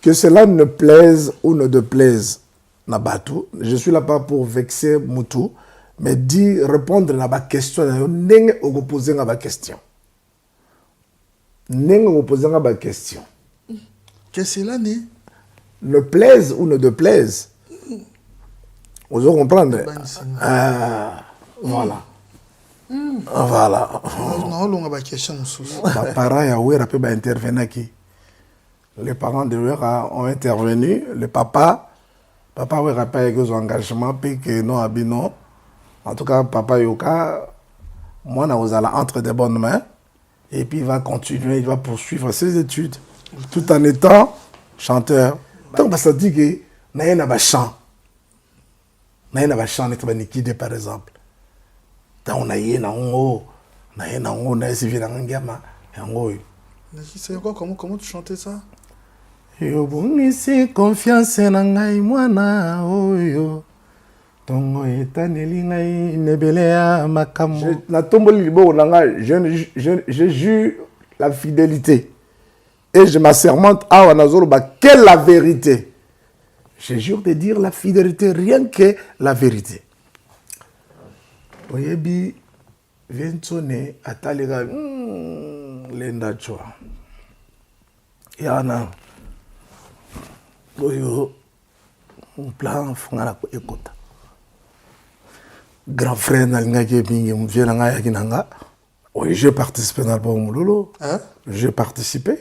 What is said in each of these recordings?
Que cela ne plaise ou ne déplaise Nabatou, je suis là pas pour vexer Moutou, mais dire, répondre à ma question, n'est pas poser ma question. N'est pas poser ma question. Que cela n'est ne plaise ou ne déplaise. Vous allez comprendre. Voilà. Voilà. Les parents de Wera ont intervenu. Le papa Wera pas eu des engagements, puis que non, abino. En tout cas, papa Yoka, moi, nous allons entre des bonnes mains. Et puis, il va continuer, il va poursuivre ses études. Tout en étant chanteur. Donc, ça dit que n'a rien à chant. N'a rien à chant, n'est-ce pas Nikide, par exemple. Tant on a yé na ongo, na yé na ongo, na yé si vient en gama, yango. C'est quoi, comment tu chantais ça? Yo bongisi confiance na ngai mwana oyo. Tongo etaneli ngai nebele ya makambo. Na tomboli libo na ngai, je jure la fidélité. Et je m'assermente à Wanazoroba, quelle la vérité? Je jure de dire la fidélité, rien que la vérité. Oyebi, Vientone, Atalega, Lenda Chua. Yana, Oyo, un plan, Fungana Ekota. Grand frère, Nalingaki, Bingi, Mvienanga, Yakinanga. Oui, j'ai participé dans l'album Moulolo. Hein? J'ai participé.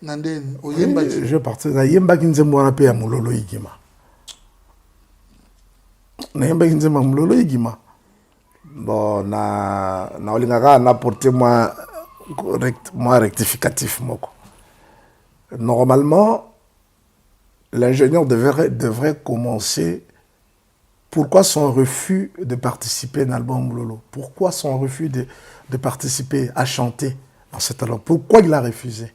Nanden, je partais na yemba kinzembo na pe ya mulolo igima. Na yemba kinzembo mulolo igima. Bon na olingaka na porter moi rectificatif moko. Normalement l'ingénieur devrait commencer. Pourquoi son refus de participer à l'album Mulolo? Pourquoi son refus de participer à chanter dans cet album? Pourquoi il a refusé?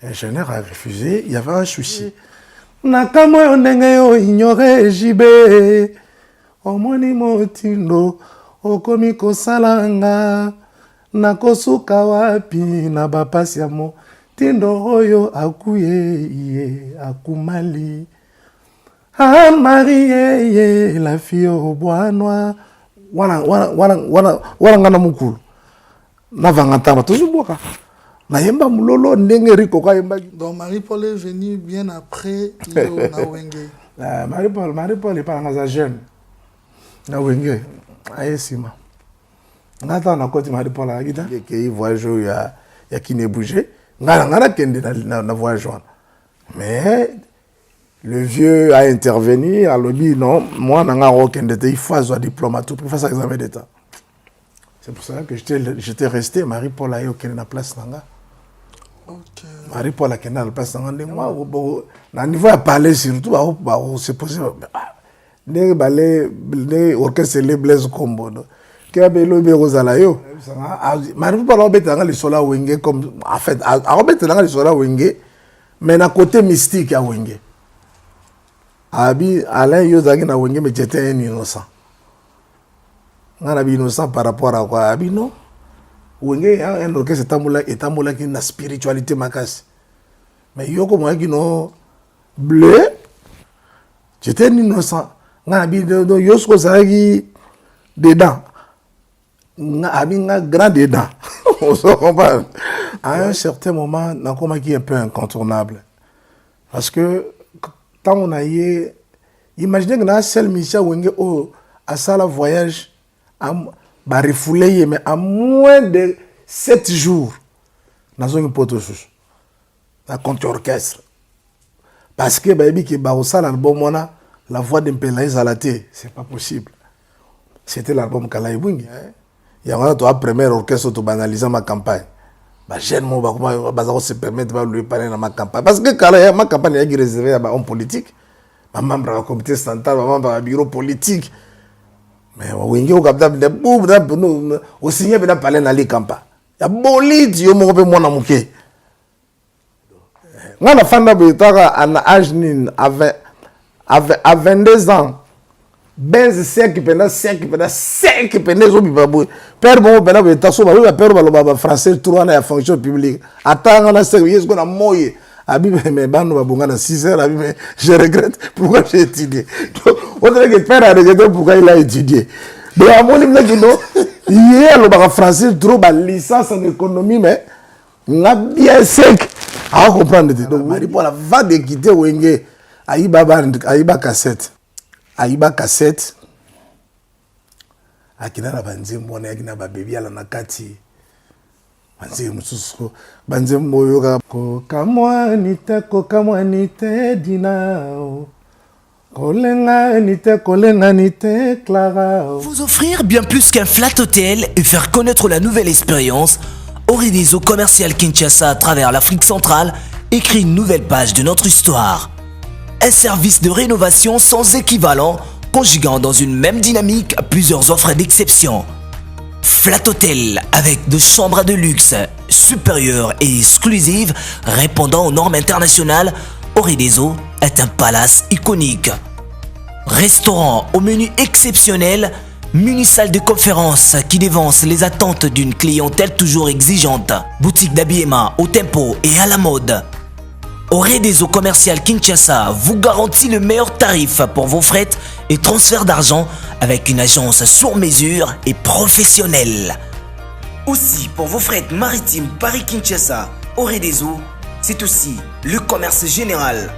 L'ingénieur a refusé, il y avait un souci. Nakamo ndenge yo ignoré jibe. Omoni motindo okomi kosalanga. Nakosuka wapi na bapasi ya mo. Tindo oyo akuye iye akumali. Ah Marie ye la fille au bois noir. Wana ngana mukulu. Na vangantaba tozuboka. Nayemba mulolo ndenge riko ka yemba. Donc Marie-Paul est venu bien après Iyo na Wenge. Marie-Paul est pas un jeune. Na Wenge ayesima. Ngata na koti Marie-Paul agida ke voyage ya qui ne bouger. Ngana kende na voyage. Mais le vieux a intervenu, a dit non, moi nanga rokende il faut avoir diplôme tout pour faire ça examen d'état. C'est pour ça que j'étais resté Marie-Paul a eu na place nanga. OK. Marie-Paul a na place nanga moi na niveau à parler surtout ba se poser ne balé ne orchestre les Blaise Combo qui a belo be rozala yo Marie-Paul a bête dans le sola Wenge comme en fait a bête dans le sola Wenge mais na côté mystique à Wenge. Abi Alain Yozaki na Wenge mais j'étais un innocent. On a innocent par rapport à quoi? Abi non. Wenge un orchestre etambola qui na spiritualité makasi. Mais yoko moi qui no bleu. J'étais un innocent. On a no yosko saraki dedans. Abi nga grand dedans. On se comprend. À un certain moment, na koma qui est un peu incontournable. Parce que quand on a eu, imaginez que dans seul mission Wenge à ça le voyage a refoulé mais à moins de 7 jours dans une poteau sous la contre orchestre parce que baby qui ba au l'album on la voix d'Mpelaïs à la télé c'est pas possible. C'était l'album Kalaï Bungi. Il y a un premier orchestre tout banalisant ma campagne. Bah jeune mon bah se permettre de lui parler dans ma campagne parce que ma campagne est réservée à un politique, ma membre du comité central, ma membre du bureau politique. Mais Wenge au capitaine de boum au signé de parler dans les campagnes. Il y a bolide yo mo pe mona muke. Ngana fanda betaka à âge nin à 22 ans. Benz 5 pendant 5 pendant zo bibabou. Père bon pendant beta so ba père ba français 3 na fonction publique. Atanga na service ko na moye. Abi, mais bano babonga na 6 heures, abi, mais je regrette pourquoi j'ai étudié. Donc, on dirait que père a regretté pourquoi il a étudié. Donc, à mon niveau, hier, le français, trop, licence en économie, mais, on a bien sec. À comprendre. Donc, Maripola va de quitter Wenge, Aïba cassette. Aïba cassette. Akina na banzembo na akina ba baby ala na kati. Banzembo susu. Banzembo yoka ko kamwa nite dinao. Kolenga nite Clara. Vous offrir bien plus qu'un flat hôtel et faire connaître la nouvelle expérience, Orideso Commercial Kinshasa à travers l'Afrique centrale écrit une nouvelle page de notre histoire. Un service de rénovation sans équivalent, conjuguant dans une même dynamique plusieurs offres d'exception. Flat Hotel avec 2 chambres de luxe, supérieures et exclusives, répondant aux normes internationales, Orideso est un palace iconique. Restaurant au menu exceptionnel, muni-salle de conférence qui dévance les attentes d'une clientèle toujours exigeante. Boutique d'habillement au tempo et à la mode. Orideso Commercial Kinshasa vous garantit le meilleur tarif pour vos frais et transferts d'argent avec une agence sur mesure et professionnelle. Aussi, pour vos frais maritimes Paris-Kinshasa, Orideso, c'est aussi le commerce général.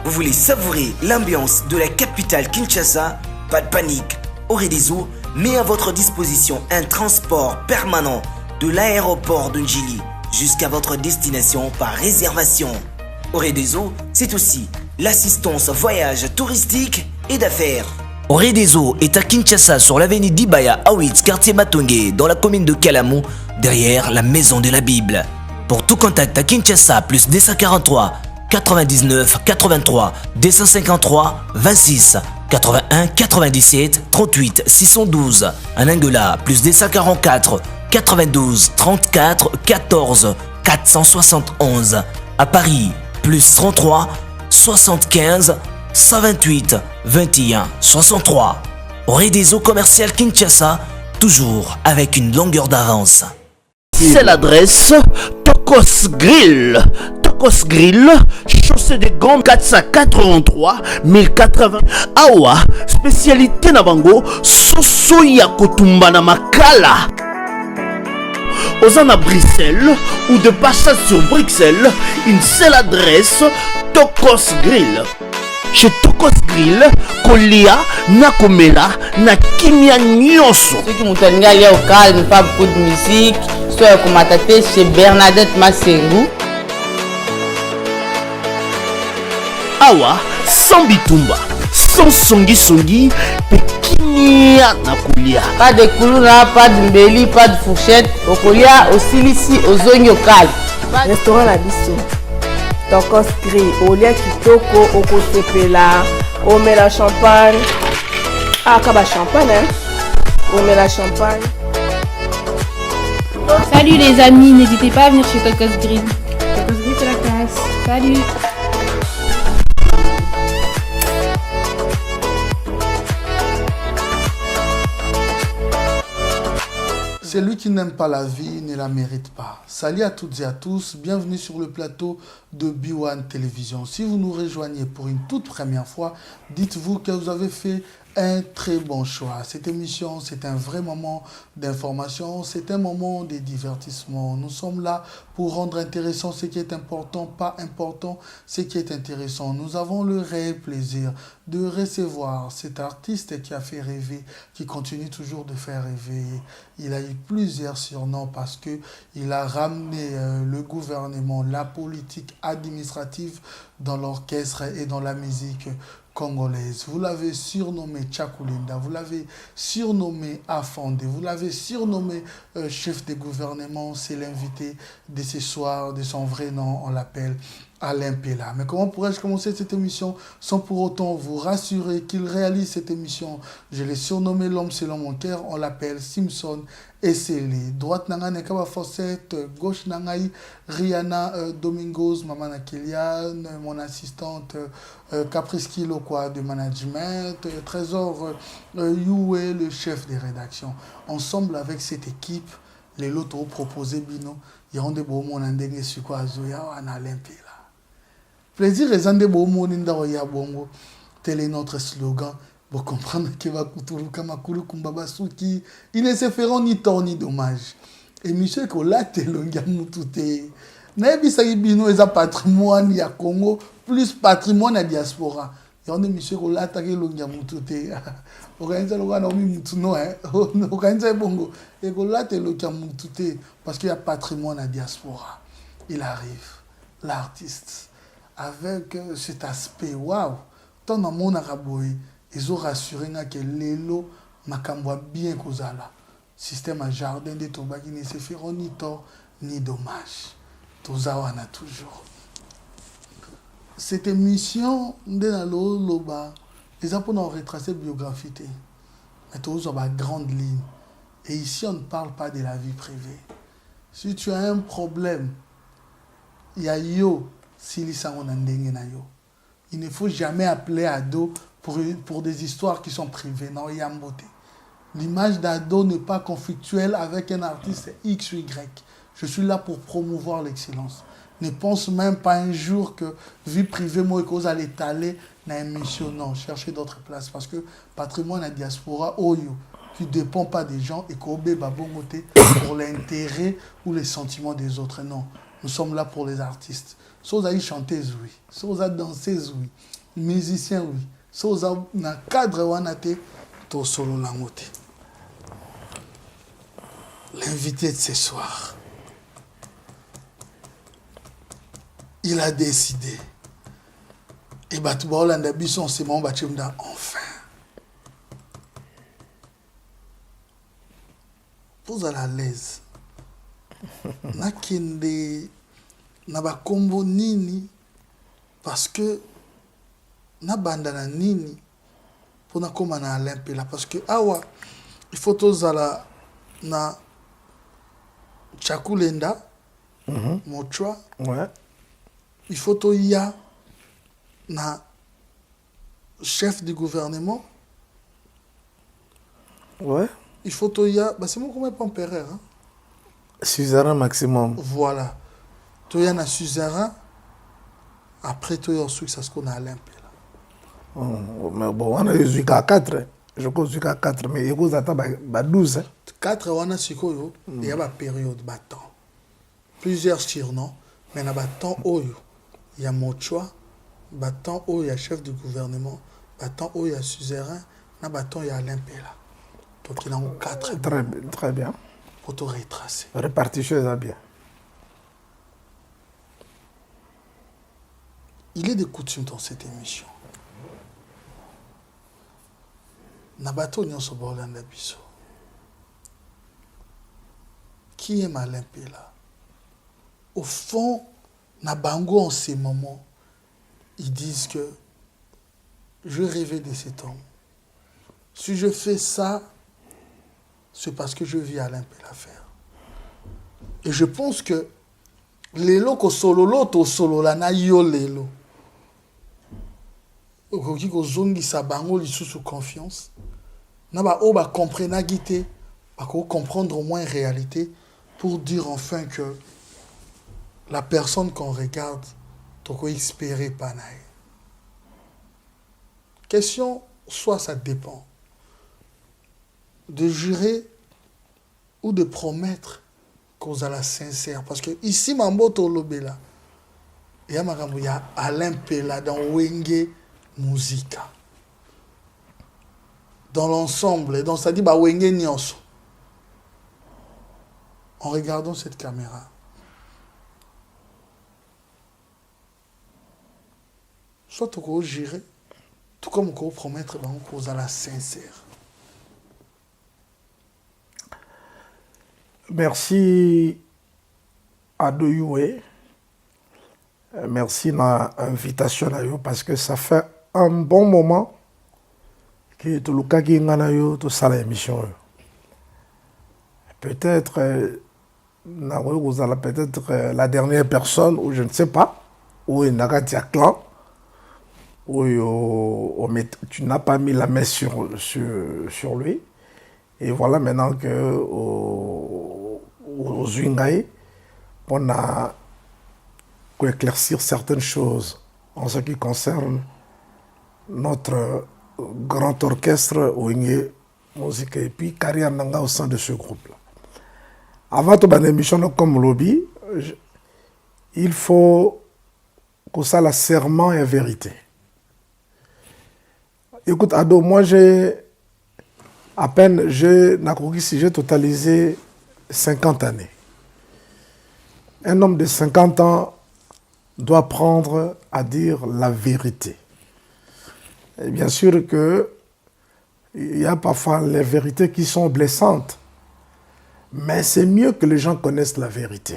Vous voulez savourer l'ambiance de la capitale Kinshasa? Pas de panique. Orideso met à votre disposition un transport permanent de l'aéroport de Njili jusqu'à votre destination par réservation. Orideso, c'est aussi l'assistance voyage touristique et d'affaires. Orideso est à Kinshasa sur l'avenue d'Ibaya Awitz, quartier Matongé, dans la commune de Kalamou, derrière la maison de la Bible. Pour tout contact à Kinshasa, plus 243 99 83 253 26 81 97 38 612. En Angola, plus 244 92 34 14 471. À Paris, plus 33 75 128 21 63. Orideso Commercial Kinshasa, toujours avec une longueur d'avance. C'est l'adresse Tokos Grill. Tokos Grill, chaussée de Gand 483 1080. Awa, spécialité Nabango, soso ya kotumba na makala. Aux à Bruxelles ou de passage sur Bruxelles, une seule adresse, Tokos Grill. Chez Tokos Grill, kolia na komela na kimia nyonso. Ceux qui m'ont allé au calme, pas beaucoup de musique, soit comme attaqué chez Bernadette Massengou. Awa, sans bitumba, sans songi, pekinia na kolia. Pas de koulouna, pas de mbeli, pas de fourchette. Au kolia, au silisi, aux oignons au calme. Restaurant La Bisso. Tokos Grill, olia kitoko, oko sepela, on met la champagne. Ah, kaba champagne, hein? On met la champagne. Salut les amis, n'hésitez pas à venir chez Tokos Grill. Tokos Grill, c'est la classe. Salut. Celui qui n'aime pas la vie ne la mérite pas. Salut à toutes et à tous, bienvenue sur le plateau de B1 Télévision. Si vous nous rejoignez pour une toute première fois, dites-vous que vous avez fait un très bon choix. Cette émission, c'est un vrai moment d'information, c'est un moment de divertissement. Nous sommes là pour rendre intéressant ce qui est important, pas important ce qui est intéressant. Nous avons le réel plaisir de recevoir cet artiste qui a fait rêver, qui continue toujours de faire rêver. Il a eu plusieurs surnoms parce qu'il a ramené le gouvernement, la politique administrative dans l'orchestre et dans la musique congolaise. Vous l'avez surnommé Tchakulinda, vous l'avez surnommé Afandé, vous l'avez surnommé chef de gouvernement. C'est l'invité de ce soir, de son vrai nom, on l'appelle Alain Pella. Mais comment pourrais-je commencer cette émission sans pour autant vous rassurer qu'il réalise cette émission? Je l'ai surnommé l'homme selon mon cœur, on l'appelle Simpson Esseli. Droite nanga nekaba Fossette, gauche nangai Rihanna Domingos, Maman Kilian, mon assistante Caprice Kilo quoi, de management, Trésor Youé, le chef des rédactions. Ensemble avec cette équipe, les lotos proposés Bino, il y a des beaux mondes en dengue sur quoi Zoya en Alain Pella. Plaisir et zande bomo ninda ya bongo. Tel est notre slogan. Pour comprendre que va kuturu kama kuru kumbaba suki. Ils ne se feront ni tort ni dommage. Et monsieur Kola telonga mutute. Naebisa bino eza patrimoine ya Congo plus patrimoine ya diaspora. Et on est monsieur Kola telonga mutute. Organiser le gars non mutuno hein. Organiser bongo. Et Kola telonga mutute parce qu'il y a patrimoine à diaspora. Il arrive l'artiste avec cet aspect waouh. Tant dans mon araboy, ils ont rassuré que l'élo makamwa bien kozala. Système à jardin de Toba qui ne se feront ni tort ni dommage. Tozawana toujours. Cette émission de la Loba, les gens pour retracer biographie. Mais tous ont ma grande ligne. Et ici, on ne parle pas de la vie privée. Si tu as un problème, il y a yo, s'il y a un yo. Il ne faut jamais appeler ado pour des histoires qui sont privées. Non, il y a un beauté. L'image d'ado n'est pas conflictuelle avec un artiste X ou Y. Je suis là pour promouvoir l'excellence. Ne pense même pas un jour que vie privée, moi, cause à l'étaler dans l'émission. Non, cherchez d'autres places. Parce que patrimoine à diaspora, oyo, qui ne dépend pas des gens et qu'on babongoté pour l'intérêt ou les sentiments des autres. Non, nous sommes là pour les artistes. Soza y chanteuse, oui. Soza danseuse, oui. Musicien, oui. Soza na cadre wanate to solo langote. L'invité de ce soir, il a décidé. Et Batouba Olanda Bisson, c'est mon bâtiment enfin. Vous à l'aise. Nakende naba kombo nini parce que na bandana nini pour na koma na Alain parce que awa il faut tozala na Chakulenda Mochwa Ouais. il faut toya na chef du gouvernement Ouais. il faut toya bah c'est mon comment pas empereur hein? Suzerain maximum. Voilà. Toya na suzerain. Après, toya ensuite, ça se qu'on a Alain Mais bon, on a eu jusqu'à 4. Je pense jusqu'à 4, mais il y a 12. 4, on a sikoyo. Il y a une période battant. Plusieurs surnoms. Mais il y a battant oyo. Il y a Mochwa. Battant oyo, il y a chef du gouvernement. Battant oyo, il y a suzerain. Na battant, il y a Alain Pela. Donc il y a 4. Très bien. Pour te retracer. Répartition est bien. Il est de coutume dans cette émission. Nabato nyonso bolanda biso. Qui est Alain Pela? Au fond, Nabango en ces moments, ils disent que je rêvais de cet homme. Si je fais ça, c'est parce que je vis Alain Pela faire. Et je pense que lelo ko solo to solo la na yo lelo. Okoki ko zongi sa bango li sous confiance. Na ba o ba comprendre guité, ba ko comprendre au moins en réalité pour dire enfin que la personne qu'on regarde to ko espérer pas naï. Question soit ça dépend de jurer ou de promettre qu'on a la sincère. Parce que ici, Mamboto Lobela, il y a Alain Pela dans Wenge Musica. Dans l'ensemble, donc ça dit Wenge Nyonso. En regardant cette caméra, soit tu peux jurer, tout comme on peut promettre qu'on a la sincère. Merci à Doyoué. Merci de l'invitation parce que ça fait un bon moment que tout le cas qui est tout ça l'émission. Peut-être peut-être la dernière personne ou je ne sais pas où il n'a qu'à clan où tu n'as pas mis la main sur lui. Et voilà maintenant que au Zwingaï, on a éclaircir certaines choses en ce qui concerne notre grand orchestre Wenge Musique et puis carrière nanga au sein de ce groupe-là. Avant toute émission comme lobby, il faut que ça la serment et vérité. Écoute, Ado, moi j'ai totalisé 50 années. Un homme de 50 ans doit prendre à dire la vérité. Et bien sûr que il y a parfois les vérités qui sont blessantes. Mais c'est mieux que les gens connaissent la vérité.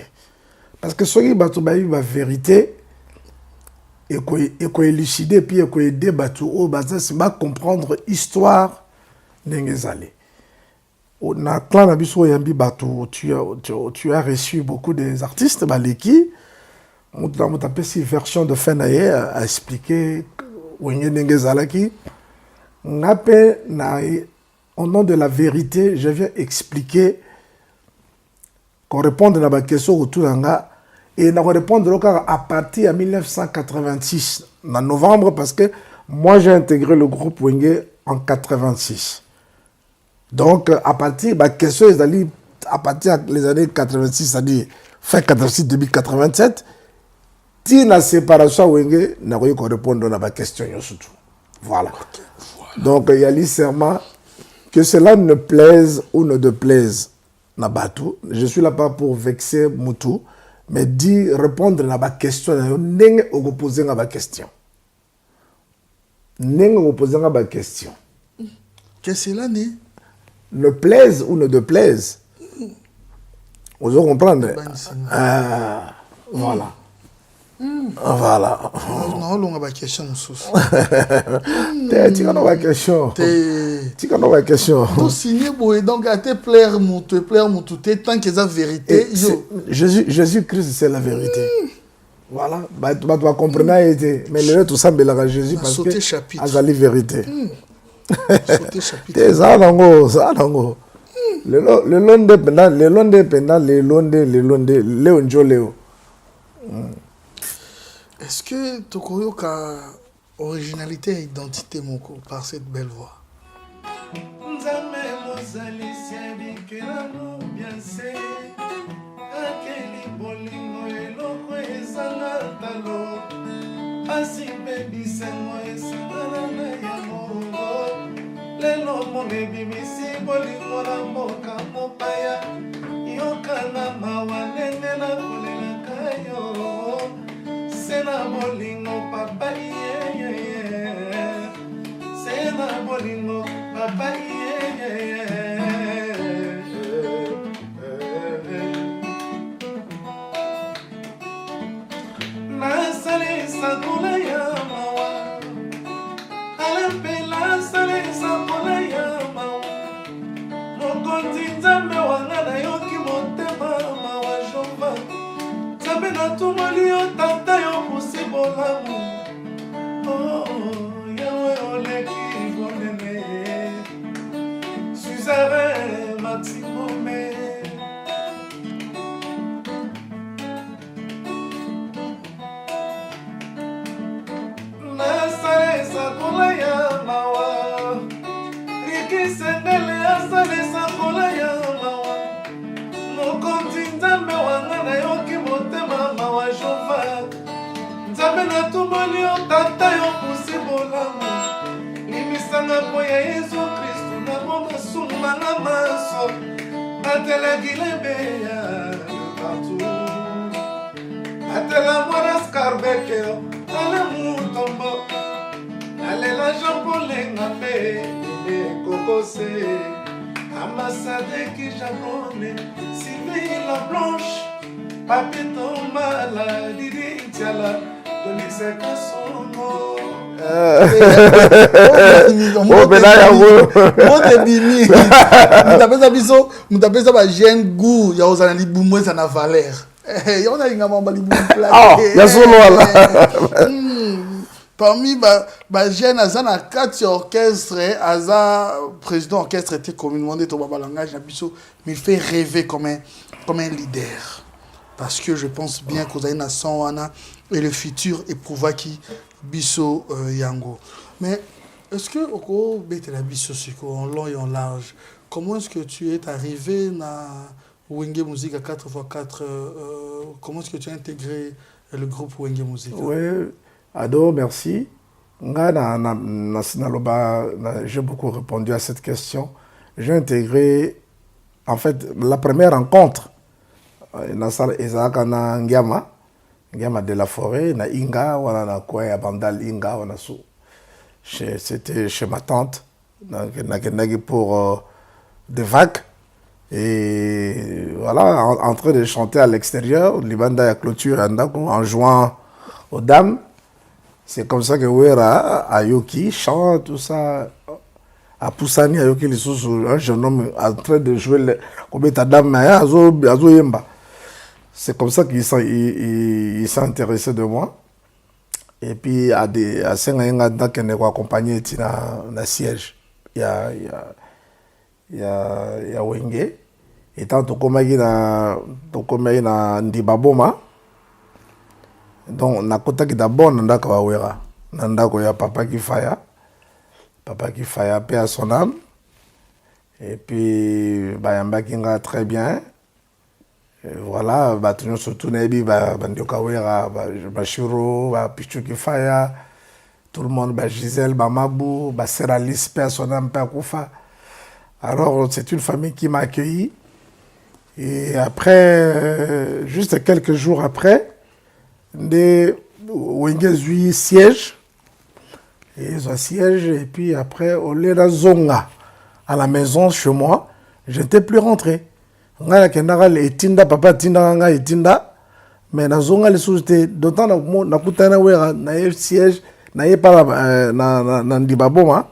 Parce que ce qui est la vérité, et qu'on élucider, puis qu'on aider c'est comprendre l'histoire n'engezale. On a clan abiso yambi bateau, tu as reçu beaucoup des artistes baleki. On a tapé cette version de Fenaye à expliquer où n'engezale qui. Au nom de la vérité, je viens expliquer qu'on réponde à la question autour d'anga. Et on répondre à partir de 1986, en novembre, parce que moi j'ai intégré le groupe Wenge en 86. Donc, à partir de la question, à partir des années 86, c'est-à-dire fin 86, début 87, si la séparation Wenge, on a répondre à la question surtout. Voilà. Donc, il y a l'isèrement que cela ne plaise ou ne déplaise. Je suis là pas pour vexer Moutou, mais répondre à la question. N'eng poser la question. N'eng poser la question. Qu'est-ce que cela n'est? Ne plaise ou ne déplaise. Vous comprenez? Voilà. Voilà. Non, on a question. Tu as question. Tu as question. Tout signé, donc à te plaire, mon tout, tant que c'est la vérité. Jésus-Christ, c'est la vérité. Voilà. Tu vas comprendre. Mais le tout ça, c'est Jésus parce que c'est la vérité. Sauter chapitre. C'est ça, Nango. Le long. Est-ce que tu as originalité et identité par cette belle voix? Sena bolingo papa Sena bolingo papa Nasalisa kula ya mawa Alempela salisa kula ya mawa Mokonzi nzambe wanga na yoki motema mawa jova Nzambe na tumoli yo tata yo musibolamu Yawe oleki bonene Suzerain maximum Nasalisa kula ya mawa Riki sendele asalisa kula ya mawa Mokonzi nzambe wanga na yoki motema mawa jova Nzambe na tumoli yo tata yo musibolamu Limisanga po ya Yesu Kristu na moma sumanga maso Atela gilebeya partout Atela mwana skarbekeo Ale mutombo Ale la jambolenga pe Ebe kokose Ambassade ki jabone Sylvie la blanche Papito mala Didi tiala Doliseka sono Mutapesa ba jeune goût ya ozana libumwe sana valeur. Ya ona linga mamba libumwe ya solo wala. Parmi ba jeune azana 4 orchestre aza président orchestre était communément dit au langage na biso mais il fait rêver comme un leader. Parce que je pense bien qu'aux années 100 et le futur éprouva qui Bisso Yango. Mais est-ce que au la Bisso en long et en large, comment est-ce que tu es arrivé à Wenge Music à 4x4 comment est-ce que tu as intégré le groupe Wenge Music? Oui, Ado, merci. J'ai beaucoup répondu à cette question. J'ai intégré, en fait, la première rencontre. Ngiama de la Forêt, na Inga, na Kouaya Bandal Inga, c'était chez ma tante, pour des vagues. Et voilà, en train de chanter à l'extérieur, Libanda a clôture en jouant aux dames. C'est comme ça que Wera, Ayoki, chante, tout ça. À Poussani, Ayoki, un jeune homme en train de jouer comme ta dame, Azo Yemba. C'est comme ça qu'il s'est intéressé de moi. Et puis, à Sengayenga, qui nous accompagné dans siège. Il y a Wenge. Et tant que na Ndibaboma. Donc, na kota ki d'abord, nanda kwa wera. Nanda kwa ya Papa Kifaya. Papa Kifaya, paix à son âme. Et puis, Bayamba Kinga, très bien. Et voilà, Batunyo surtout Nebi, Bandioka Wera, Bashiro, Pichu Kifaya. Tout le monde, Gisèle, Mabou, Seralis, paix à son âme, paix à Koufa. Alors, c'est une famille qui m'a accueilli. Et après, juste quelques jours après, de Wengezui siège. Et ils ont siège. Et puis après, au lieu de Zonga, à la maison, chez moi, je n'étais plus rentré. Papa Tinda, Etinda. Mais na Zonga, les sous-étés, d'autant na Kutana Wera, na siège, na pas na Ndibaboma.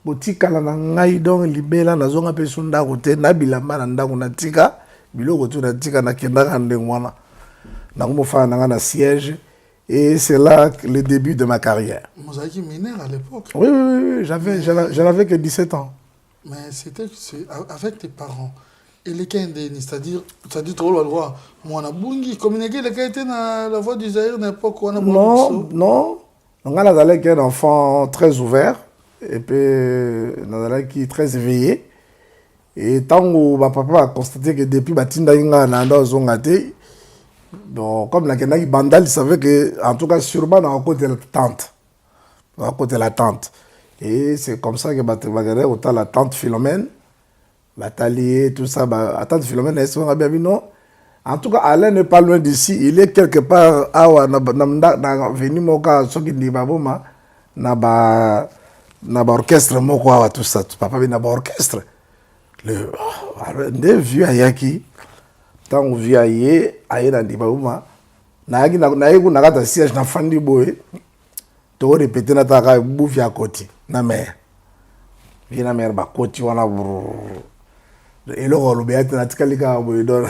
Botika la ngai donc libela na Zonga pe sunda kote na bilamba na ndako na tika biloko tu na tika na kendaka ndengwana. Na siège et c'est là le début de ma carrière. Vous avez été mineur à l'époque? Oui, je n'avais que 17 ans. Mais c'était avec tes parents. Et les Kendéni, c'est-à-dire trop le droit. Moi, on a bungi, communiqué les Kendéni dans la voie du Zaïre à l'époque où on a Non. On a un enfant très ouvert et puis qui est très éveillé. Et tant que ma papa a constaté que depuis Batinda Inga Nanda Zongate, donc, comme la Kenaki Bandal, il savait que, en tout cas, sûrement, dans le côté de la tante. Dans le côté de la tante. Et c'est comme ça que Batévagare, autant la tante Philomène, Batalier, tout ça, la tante Philomène, est-ce qu'on a bien vu, non? En tout cas, Alain n'est pas loin d'ici. Il est quelque part, venu Moka, Soki Ndibaboma, n'a orchestre Moko, tout ça. Papa, il n'a pas orchestre. Le vieux Ayaki. Tant que je suis allé dans Ndibaboma, je suis siège dans Fandi Boé, je vais répéter na taka boufia koti na mer. Vina mer ba koti wana et le rôle bien na tikalika boy do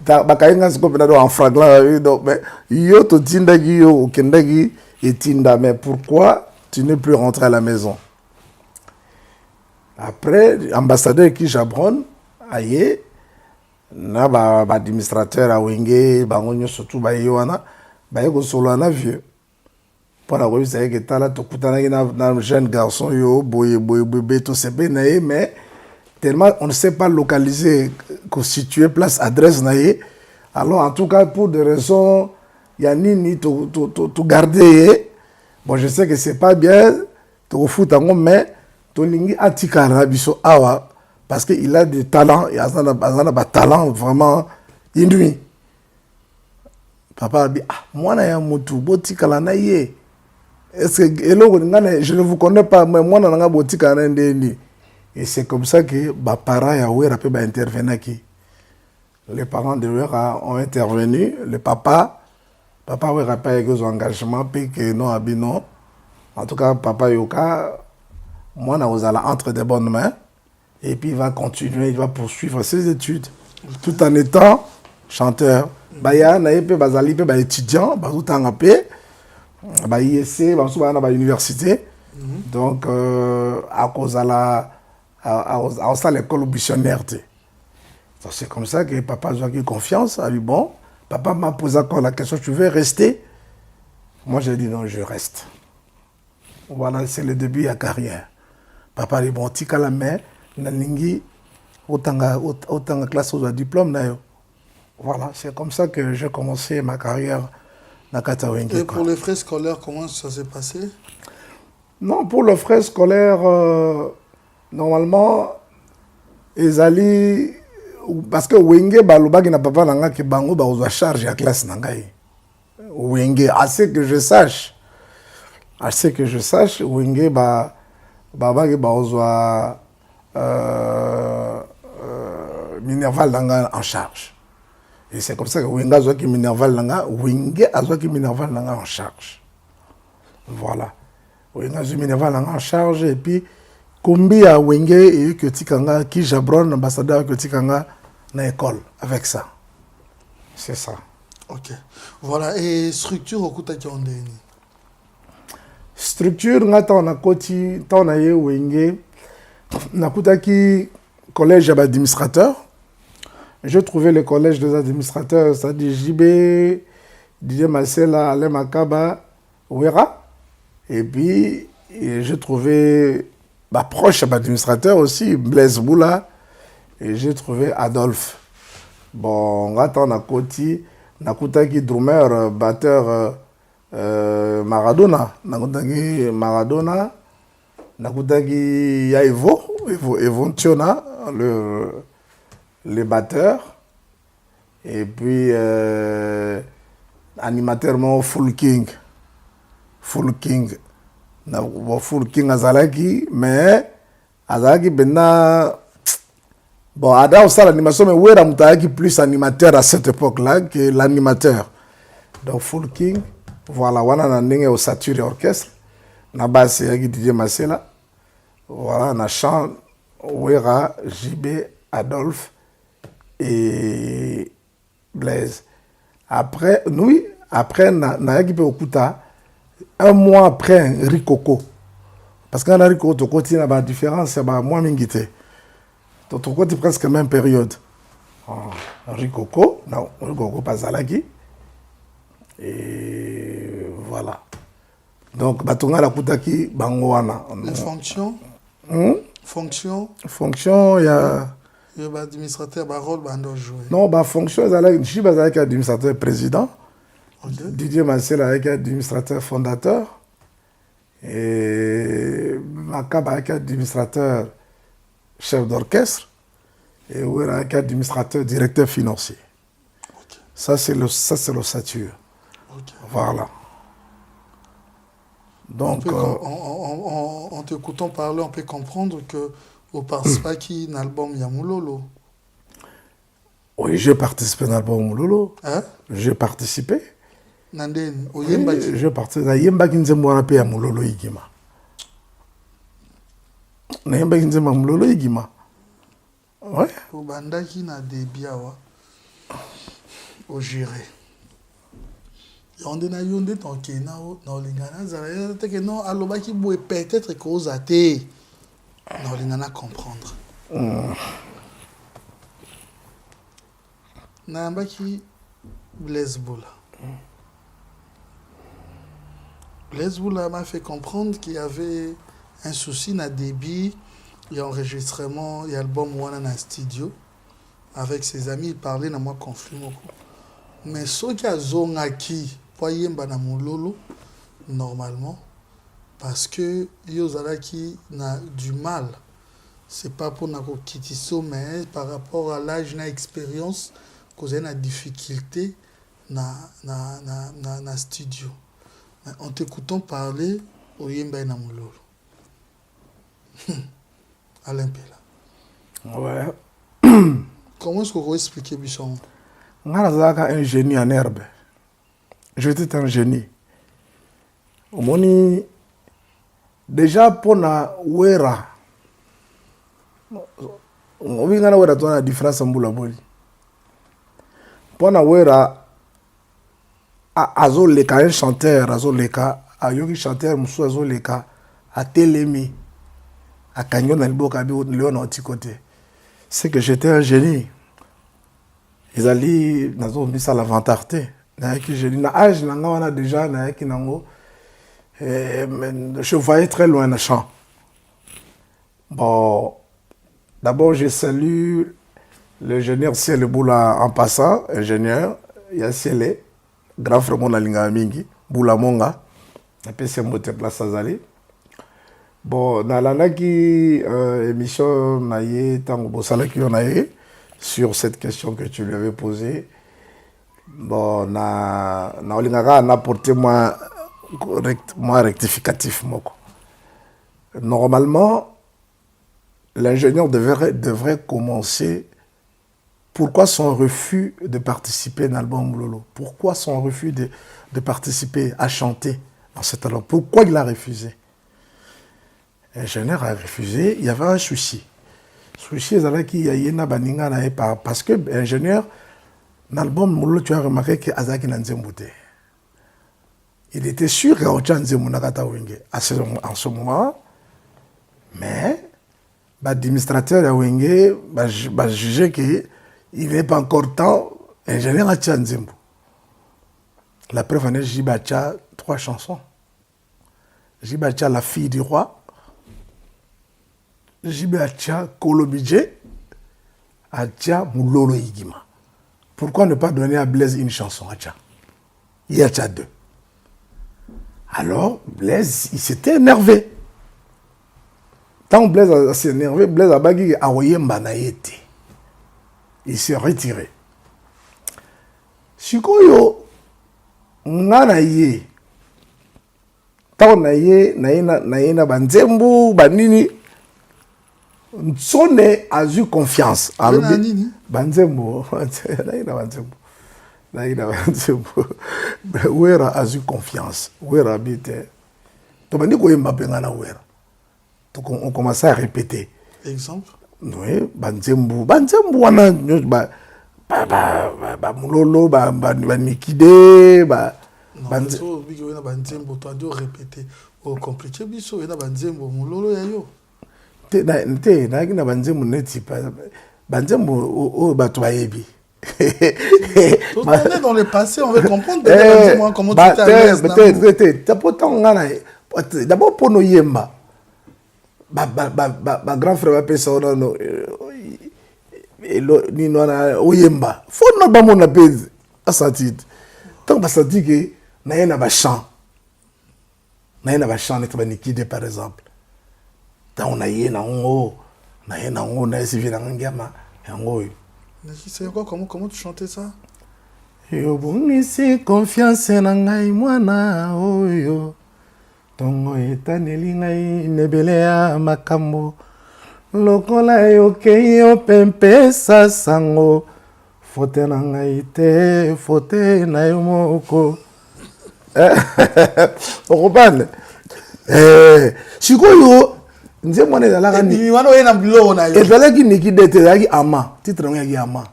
ba kainga sikope na do en fragla donc mais yo to tindagi yo kendagi et tinda mais pourquoi tu n'es plus rentré à la maison? Après ambassadeur qui Jabron aye na administrateur à Wenge bangonyo surtout ba yoana ba yeko solo na vieux pour la revue c'est que tala to kutana na jeune garçon yo boye to sepe na mais tellement on ne sait pas localiser constituer place adresse na alors en tout cas pour des raisons ya nini to garder bon je sais que c'est pas bien to foot mais to lingi atika na biso awa parce qu'il a des talents, il a des talents vraiment inouïs. Papa a dit, moi, je ne vous connais pas, mais moi, et c'est comme ça que les parents ont intervenu. Les parents de Wera ont intervenu, le papa n'a pas eu des engagements, puis que non, non. En tout cas, papa Yoka, moi, nous allons entre de bonnes mains. Et puis il va continuer, il va poursuivre ses études, tout en étant chanteur. Baya na yepe bazali pe ba étudiant, ba tout en apé, ba ISC, ba souvent na université. Donc à cause de à l'école missionnaire. C'est comme ça que papa a eu confiance, a dit bon, papa m'a posé encore la question, tu veux rester? Moi, j'ai dit non, je reste. Voilà, c'est le début de la carrière. Papa dit bon, tika la main, nalingi, autant classe au diplôme, d'ailleurs. Voilà, c'est comme ça que j'ai commencé ma carrière dans Katawenge. Et pour les frais scolaires, comment ça s'est passé? Non, pour les frais scolaires, normalement, ils allaient. Parce que Wenge, Balobagi n'a pas parlé que Bango va charge la classe Nangaï. Wenge, assez que je sache, Wenge, Babagi va Minerval Nanga en charge. Et c'est comme ça que Wenge a qui Minerval Nanga en charge. Voilà. Wenge a Minerval Nanga en charge et puis Kombi à Wenge et que Tikanga qui Jabron ambassadeur que Tikanga na école avec ça. C'est ça. Ok. Voilà. Et structure au Koutaki Ondeni. Structure ngata on a koti ta on a ye Wenge na Koutaki collège d'administrateur. Je trouvais le collège des administrateurs, c'est-à-dire JB, Didier Marcela, Alain Makaba, Ouera. Et puis, j'ai trouvé proche administrateur aussi, Blaise Boula. Et j'ai trouvé Adolphe. Bon, on a côté, Nakutaki drummer, batteur Maradona. Maradona. Nakutaki Evo Ntiona, le batteur. Et puis, animateur Full King. Full King Azalaki, mais Azalaki Bena. Bon, Ada aussi l'animation, mais Ouera Moutaki plus animateur à cette époque-là que l'animateur. Donc Full King, voilà, on a un au Sature Orchestre, Naba c'est Didier Marcela, voilà, on a chant Ouera, JB, Adolphe et Blaise. Après, nous, après, Nayaki Okuta, un mois après, Rikoko. Parce qu'on a Rikoko, tu continues la différence, c'est moi, Mingité. Tu continues presque la même période. Rikoko, non, Rikoko Pazalaki. Et voilà. Donc, Batonga la Koutaki, Bangoana. Les fonctions Fonction, il y a. Il y a administrateur, rôle, joué. Non, fonction, je suis administrateur président. Okay. Didier Marcel avec administrateur fondateur. Et Makab avec administrateur chef d'orchestre. Et Ouera avec administrateur directeur financier. Okay. Ça, c'est l'ossature. Okay. Voilà. Donc, en t'écoutant parler, on peut comprendre que au Parspaki, un album Yamoulolo. Oui, j'ai participé à l'album Moulolo. Hein? J'ai participé. Nanden, au Yembaki. J'ai participé à Yembaki Nzemboara pe à Moulolo Igima. Na Yembaki Nzemboara Moulolo Igima. Ouais. Au Bandaki na Debiawa. Au Géré. On a yonde ton kena na olingana zala te que non alobaki boue peut-être cause até na olingana comprendre. Na mbaki Blaise Boula. Blaise Boula m'a fait comprendre qu'il y avait un souci na débit, il y a enregistrement, il y a l'album Wana na studio avec ses amis, il parlait na moi conflit moko. Mais ce qui a zongaki yemba na Moulolo normalement parce que Yozalaki n'a du mal, c'est pas pour nako kitiso mais par rapport à l'âge na expérience cause na difficulté na studio. Mais en t'écoutant parler au yemba na Moulolo. Alain Pela. Ouais. Comment est-ce qu'on peut expliquer Bichon? Ngana un génie en herbe. J'étais un génie. Omoni déjà pour na Ouera. On vient na Ouera toi la différence en boulaboli. Pour na Ouera azoleka un chanteur azoleka ayoki chanteur musu azoleka a Telemi a Kanyon na liboka bi Léon Antikoté. C'est que j'étais un génie. Ils allaient nazo misa la vantarté. déjà, je voyais très loin le champ. Bon, d'abord, je salue l'ingénieur Ciel Boula en passant, ingénieur, il y a Ciel, grand frère mon Alinga Mingi, Boula Monga, et puis c'est monté place Azali. Bon, dans la émission, sur cette question que tu lui avais posée, bon, on a apporté moi rectificatif. Normalement, l'ingénieur devrait commencer. Pourquoi son refus de participer à l'album Lolo? Pourquoi son refus de participer à chanter dans cet album? Pourquoi il a refusé? L'ingénieur a refusé, il y avait un souci. Souci, parce que l'ingénieur, dans l'album Lolo, tu as remarqué que Azaki Nanzembouté. Il était sûr qu'il y a autre chose en ce moment, mais l'administrateur a jugé qu'il n'est pas encore temps. Ingénieur a Tchanzembo. La preuve en est Jibacha 3 chansons. Jibacha La fille du roi. Jibacha Kolobidje. Acha Moulolo Igima. Pourquoi ne pas donner à Blaise une chanson? Acha. Il y a 2. Alors, Blaise, il s'était énervé. Tant Blaise s'est énervé, Blaise a bagui à Oyemba naïté. Il s'est retiré. Sikoyo, nganaye. Tant naïna banzembu, banini. Sonne a eu confiance. Banzembu, naïna banzembu. Wera a eu confiance. Wera habite. On commençait à répéter. Exemple? Oui, Banzembu. Banzembu, Moulolo, Nikide. Banzembu, tu as dû répéter. Au compliqué, Bisso, il y a Banzembu, Moulolo, Yayo. Banzembu, Banzembu, Batoyebi. On est dans le passé, on veut comprendre comment tu t'es à l'aise. D'abord pour nos yemba, grand frère va penser au yemba. Faut non pas mon appel à sentir. Tant que ça dit que n'a pas chant, n'a pas chant n'est pas nikide par exemple. Tant on a yé na on na esi vient en gama en C'est quoi, comment tu chantais ça? Yo bongisi confiance na ngai mwana oyo tongo etaneli ngai mebele ya makambo lokola yokei yo pempesa sango fote na ngai te fote na yo moko okopane sikoyo nze mwana ezalaka ni wana oyena biloko na yo ezalaki nikide te ezalaki ama titre yango yaki ama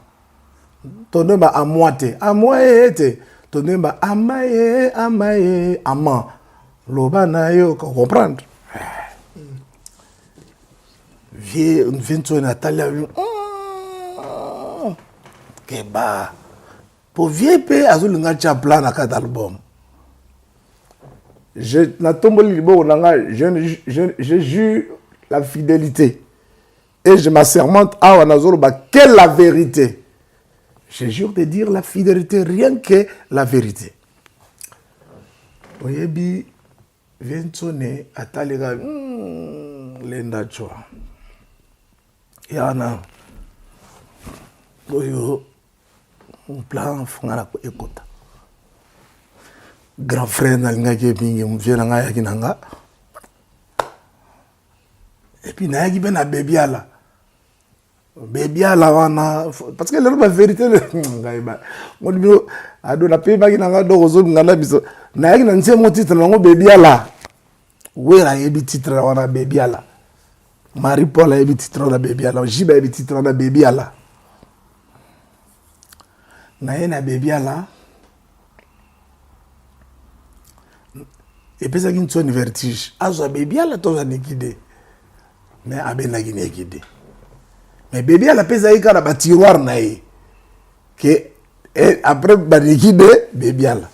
tonemba amwa te amwa ye te tonemba ama ye ama loba na yo comprendre vie nso na talia keba po vie pe azulinga cha plan na kata album je jure la fidélité et je m'assermente à Wanazoroba quelle la vérité. Je jure de dire la fidélité, rien que la vérité. Oyebi Viensone atalega lenda chwa. Yana oyo un plan fungana ko ekota. Grand frère nalinga ke bingi mviena nga yaki nanga. Et puis na yaki bena bebiala. Bebiala wana parce que la vérité ngaiba. Mo bino ado na pe baki nanga do gozo ngala biso. Na yaki na nse mo titre ngo bebiala. Wera yebi titre wana bebiala. Marie Paul yebi titre wana bebiala. Jiba yebi titre wana bebiala. Na yena bebiala. Et puis ça qui nous une vertige. Azo bébé à la toza nikide. Mais abena qui nikide. Mais bébé à la pesa ika na tiroir nae. Que Et après, Badiki de Bébiala.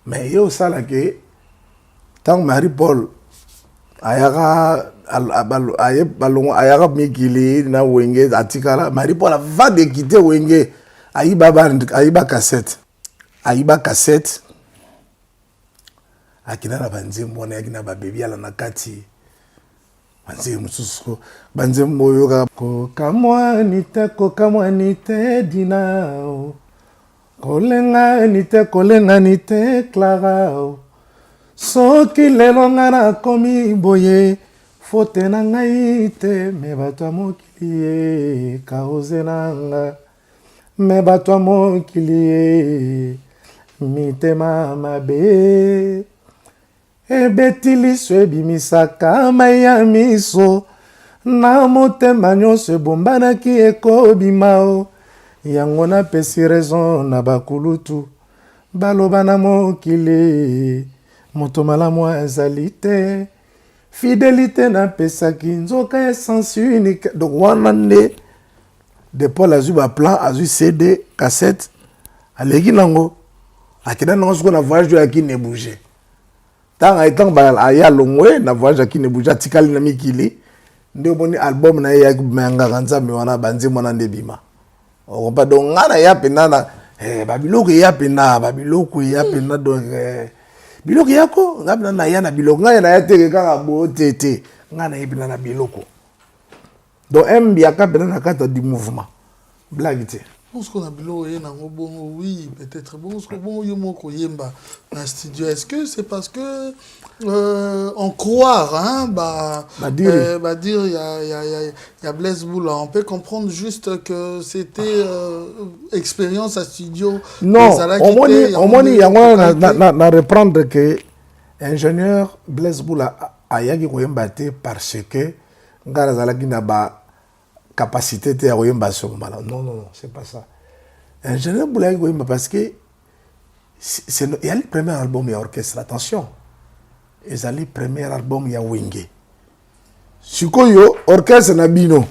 Mais il y a aussi là que, tant que Marie-Paul, Ayara Mikili, na Wenge, Atikala, Marie-Paul va de quitter Wenge, Aïba cassette. Aïba cassette. Akina na banze mbona akina ba Bébiala na kati. Banze mususu, banze moyoka ko kamwa nite dinao. Kolenga nite Clara. Soki lelo nga nakomi boye fote na ngai te me bato ya mokili ye kaoze na nga me bato ya mokili ye mitema mabe ebeti liso ebimisaka mai ya miso na motema nyonso ebombanaki ekobima o yango napesi raison na bakulutu baloba na mokili moto malamu azali te fidélité napesaki nzoka ya sens unique. Donc wana nde de Paul azwi baplan azwi CD cassette aleki nango akenda nango siko na voyage oyo akini ebouge ntango aya longwe na voyage akini ebouge atikali na mikili nde omoni album na ye yakmayangaka nzambe wana banzembo wana nde bima okompa. Donc nga na ya mpena na babiloko eya mpena babiloko eya mpena. Donc biloko yako ngabina na ya na biloko nga na ya teke kaka bo tete nga na yebina na biloko. Donc mbiaka mpena na kata du mouvement blague te. Bon, ce qu'on a bilo bon, oui, peut-être bon, ce bon yomoko yemba dans studio. Est-ce que c'est parce que en croire, hein, dire il y a Blaise Boula, on peut comprendre juste que c'était expérience à studio. Non, on m'a reprendre que ingénieur Blaise Boula a yagi koyemba te parce que ngara zalaki na ba capacité de Royemba sur Mala. Non, c'est pas ça. Ingénieur Boulaye Royemba parce que il y a le premier album, il y a orchestre, attention. Il y a le premier album, il y a Wenge. Siko yo, orchestre Nabino.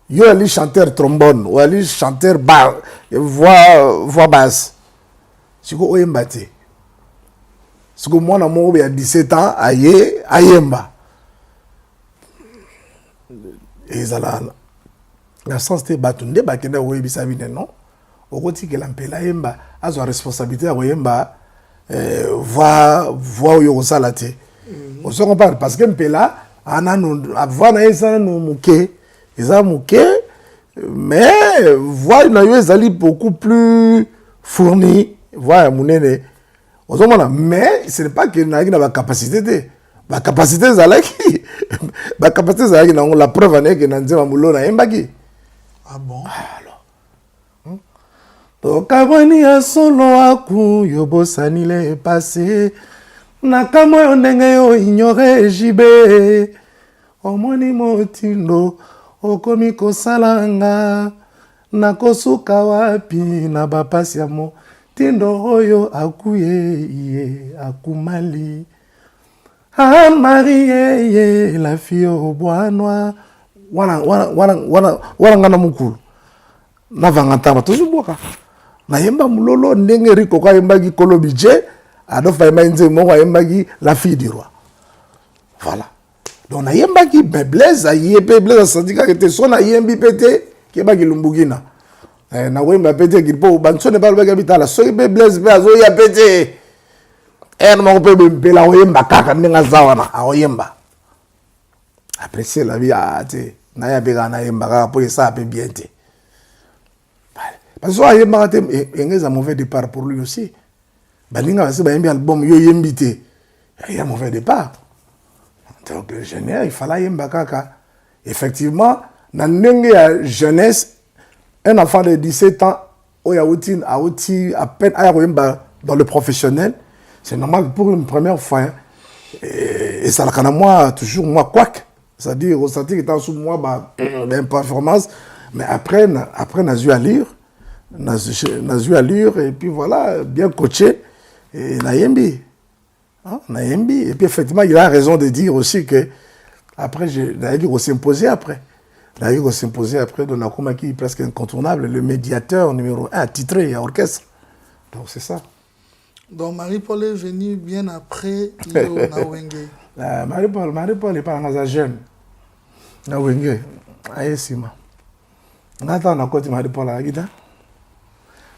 Yo ali chanteur trombone, ou ali chanteur voix basse. Siko Oyemba te. Siko moi na mo il y a 17 ans, ayemba. Ezala na sens te batunde bakenda oyebisa bine non okoti ke lampela yemba azo responsabilité ya yemba voix yo kosala te on se compare parce que mpela ana no voix na esa no muke eza muke mais voix na yo ezali beaucoup plus fournie voix ya munene ozomona mais ce n'est pas que na ba capacité te ba capacité zalaki ba capacité zalaki na la preuve ane que nanzema mulona yembaki. Ah bon? Alors tokabwani ya solo aku yobosani le passé nakamwa yo ndenge yo ignore jibe omoni motindo okomi kosalanga nakosuka wapi na bapasi ya motindo oyo akuye iye akumali. Ah Marie, la fille au bois noir. Wana ngana mukulu. Na vanganta batozu boka. Na yemba mulolo ndenge riko kwa yemba ki kolobije, adofa yemba nze moko yemba ki la fille du roi. Voilà. Donc na yemba ki Blaise ayepe Blaise sandika kete sona yembi pete keba ki lumbugina. Na wemba pete kipo bansone ba lobeka bitala so yembe Blaise be azo ya pete. On peut la oyemba kaka ndinga zawana oyemba apprécier la vie à te na ya bega na yemba kaka pour ça peut bien te parce que oyemba te engeza mauvais départ pour lui aussi balinga basi ba yembi album yo yembité il y a mauvais départ donc le général il fallait yemba kaka effectivement na ndenge ya jeunesse un enfant de 17 ans oya outi à peine aya yemba dans le professionnel. C'est normal pour une première fois. Et ça l'a moi, toujours moi, quoique. C'est-à-dire, ressentir que sous moi, une performance. Mais après, n'a eu à lire. N'a eu à lire. Et puis voilà, bien coaché. Et Nayembi. Et puis effectivement, il a raison de dire aussi que après, Nayembi s'est imposé après. Là, il s'imposer après de Nakuma qui est presque incontournable, le médiateur numéro 1, titré et orchestre. Donc c'est ça. Donc Marie-Paul est venue bien après Yo Nawenge. Marie-Paul est pas un jeune. Nawenge, Aïsima. On attend à côté Marie-Paul à Aguida.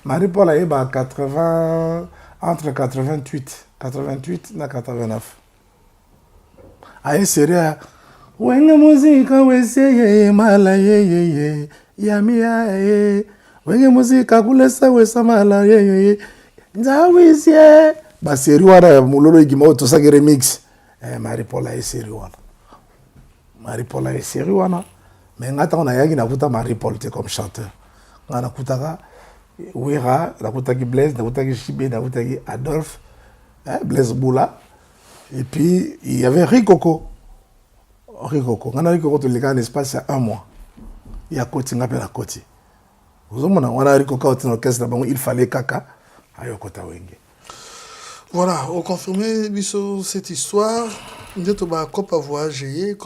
Marie-Paul est à 80, entre 88 et 89. Aïsima. Wenge muzika weseye mala ye yamia ye wenge muzika kulesa wesa mala ye nzawisie ba seri wana mulolo igima to saki remix Marie-Paul est seri wana Marie-Paul est seri wana mais ngata on a yaki nakuta Marie-Paul comme chanteur ngana kutaka Wera nakutaki Blaise nakutaki Chibé nakutaki Adolphe Blaise Boula et puis il y avait Rikoko. Rikoko, on a Rikoko tout le cas en espace il y a 1 mois. Il y a côté, on appelle la côté. Vous avez on a Rikoko au orchestre, il fallait caca. Voilà, on confirme cette histoire. Nous avons Copa voyager,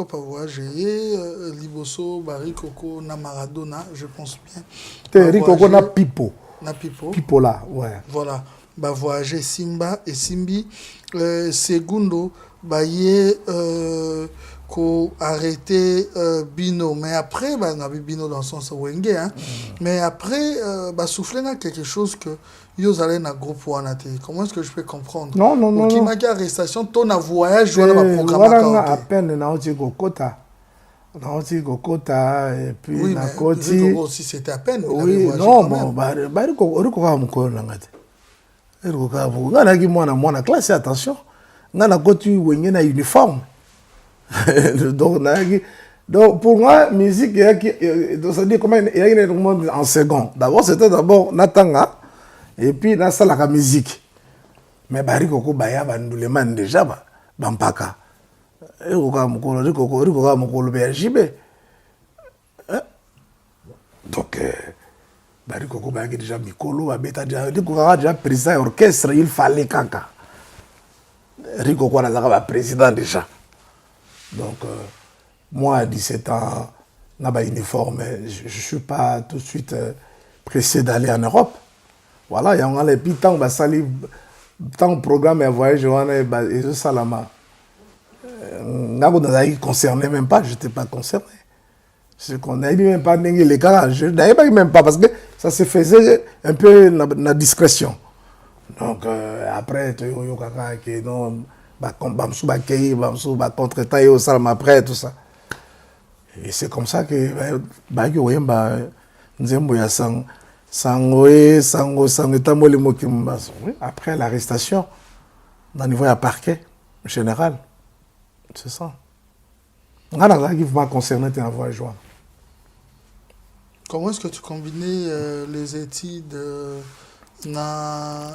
Liboso, Rikoko, na Maradona, je pense bien. Rikoko na Pipo. Na Pipo. Pipo là, ouais. Voilà, bah voyager Simba et Simbi. Segundo, bah y qu'on arrêté Bino, mais après bah on a vu Bino dans le sens Wenge hein. Mais après bah souffler là quelque chose que ils allaient dans groupe Wanate. Comment est-ce que je peux comprendre? Non. Qui m'a dit arrestation, ton voyage dans le programme. Voilà à peine na oti Kokota. Na oti Kokota et puis oui, na Koti. aussi c'était à peine. Oui, non bon bah Rikoko ka mukolo ngate. Rikoko ka mukolo. Ngana ki mwana classe attention. Ngana Koti Wenge na uniforme. Donc pour moi, musique, ça dit comment il y a une monde en second. D'abord, c'était d'abord Natanga, et puis na la musique. Mais Rikoko Baya, nous les man déjà, Bampaka. Rikoko Mokolo BHB. Donc, Rikoko Baya déjà Mikolo, Rikoko déjà président orchestre, il fallait Kaka. Rikoko n'a président déjà. Donc, moi, à 17 ans, n'a pas uniforme, je ne suis pas tout de suite pressé d'aller en Europe. Voilà, il y a un puis tant que programme et voyage, et je salama. Je ne concerné même pas, je n'étais pas concerné. Je ne même pas les cas, je n'avais même pas, parce que ça se faisait un peu dans discrétion. Donc, après, tu as non. Contre-temps après tout ça. Et c'est comme ça que après l'arrestation, dans le niveau à parquet général, c'est ça. On a qui va concerner tes envois joindre. Comment est-ce que tu combinais les études dans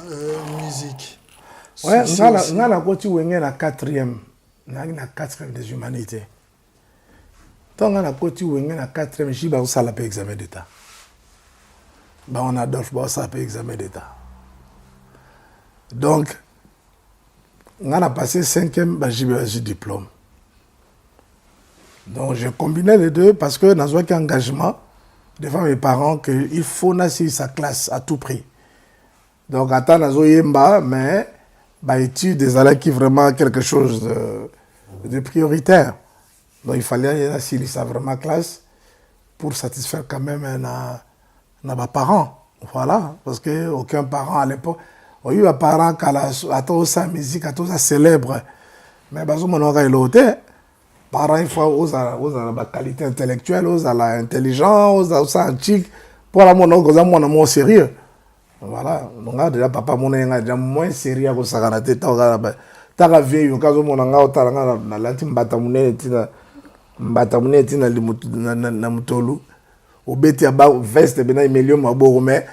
musique? Ouais, on a côté où on est la 4e, la 4e des humanités. Donc on a côté où on est la 4e, j'ai pas ça la paix examen d'état. Bah on a Adolphe, bah ça paix examen d'état. Donc on a passé 5e, bah j'ai diplôme. Donc j'ai combiné les deux parce que dans un engagement devant mes parents qu'il faut nasser sa classe à tout prix. Donc attends dans yemba mais bah, études des allées qui vraiment quelque chose de prioritaire. Donc il fallait assurer ça vraiment classe pour satisfaire quand même nos parents. Voilà, parce que aucun parent à l'époque, il y a eu un parent qui a tout sa musique, a tout ça célèbre. Mais parce que mon oncle est l'autre, parents il faut la qualité intellectuelle, l'intelligence, ça antique. Pour la mon oncle, mon sérieux. Voilà, donc déjà papa mon est déjà moins sérieux que ça quand tu as vu au cas où mon anga otala na lati mbatamune tina na mutolu obeti aba veste bena emilio maboko mais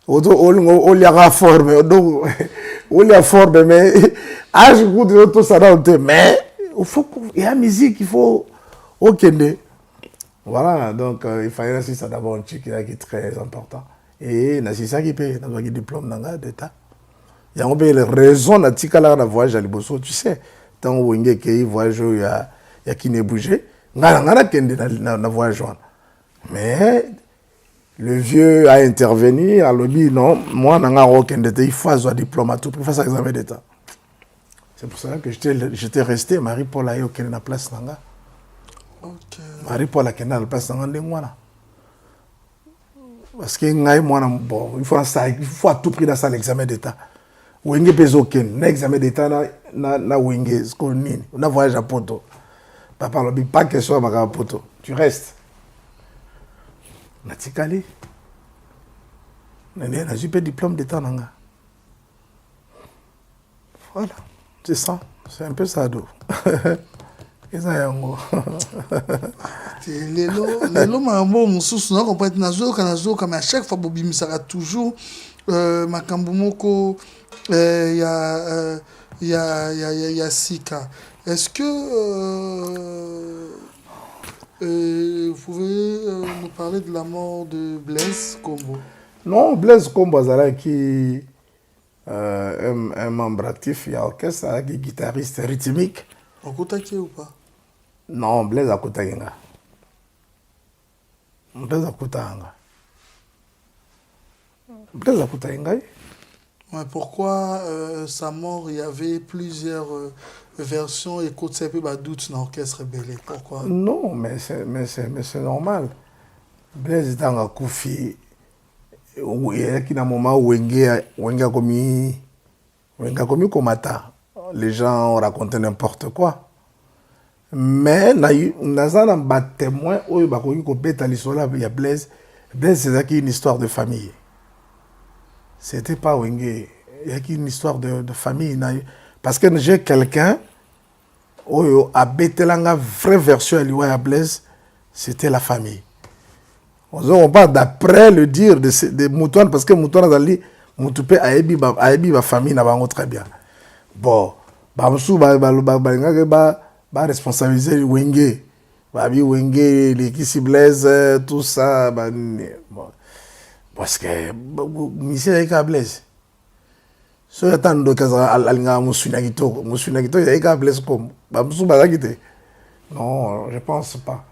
o liara forme donc o liara forme mais âge coup de tout ça dans mais il faut il y a musique il faut okende voilà donc il fallait aussi ça d'abord un truc qui est très important. Et c'est ça qui paye dans un diplôme d'état. Il y a une raison de voyage à Liboso, tu sais. Tant que voyage, il y a qui n'est bougé. Il y a qui voyage. Mais le vieux a intervenu, a dit non, moi, il faut avoir un diplôme à tout prix, il faut faire examen d'État. C'est pour ça que j'étais resté, Marie-Paul a eu la place. Marie-Paul a eu la place. Parce que bon, il faut à tout prix dans l'examen d'État. Wenge pezoken, l'examen d'État na wenge, on a voyagé à Poto. Papa l'a dit pas question à Poto. Tu restes. Natikali. On a eu diplôme d'État. Voilà, c'est ça. C'est un peu ça. Les mambo mususu na comprendre nazo mais à chaque fois Bobby sera toujours makambo moko il y a Sika. Est-ce que vous pouvez nous parler de la mort de Blaise Kombo? Non, Blaise Kombo qui un membre actif, il y a orchestre, qui est guitariste rythmique. On Kotaki ou pas? Non, Blaise a Kotayenga. Blaise a Kotayenga. Blaise a Kotayenga. Mais pourquoi sa mort, il y avait plusieurs versions et quand c'est peu doute dans l'orchestre rebelle? Pourquoi? Non, mais c'est normal. Blaise est dans un Koufi. Il y a un moment où Wenga a commis comata. Les gens ont raconté n'importe quoi. Mais nous avons un témoin où il y a Blaise. Blaise, c'est une histoire de famille. C'était pas Wenge. Il y a une histoire de famille. Parce que j'ai quelqu'un où a bêté la vraie version de Blaise, c'était la famille. On parle d'après le dire de Moutouane, parce que Moutouane a dit Moutoupe a ébi la famille n'a pas très bien. Bon, Bamsou va responsabiliser Wenge. Babi Wenge, les qui Blaise, tout ça. Parce que Michel est Blaise. Si on attend de Kazalinga Moussunagito, il y a Blaise comme Bamsou Bazagite. Non, je pense pas.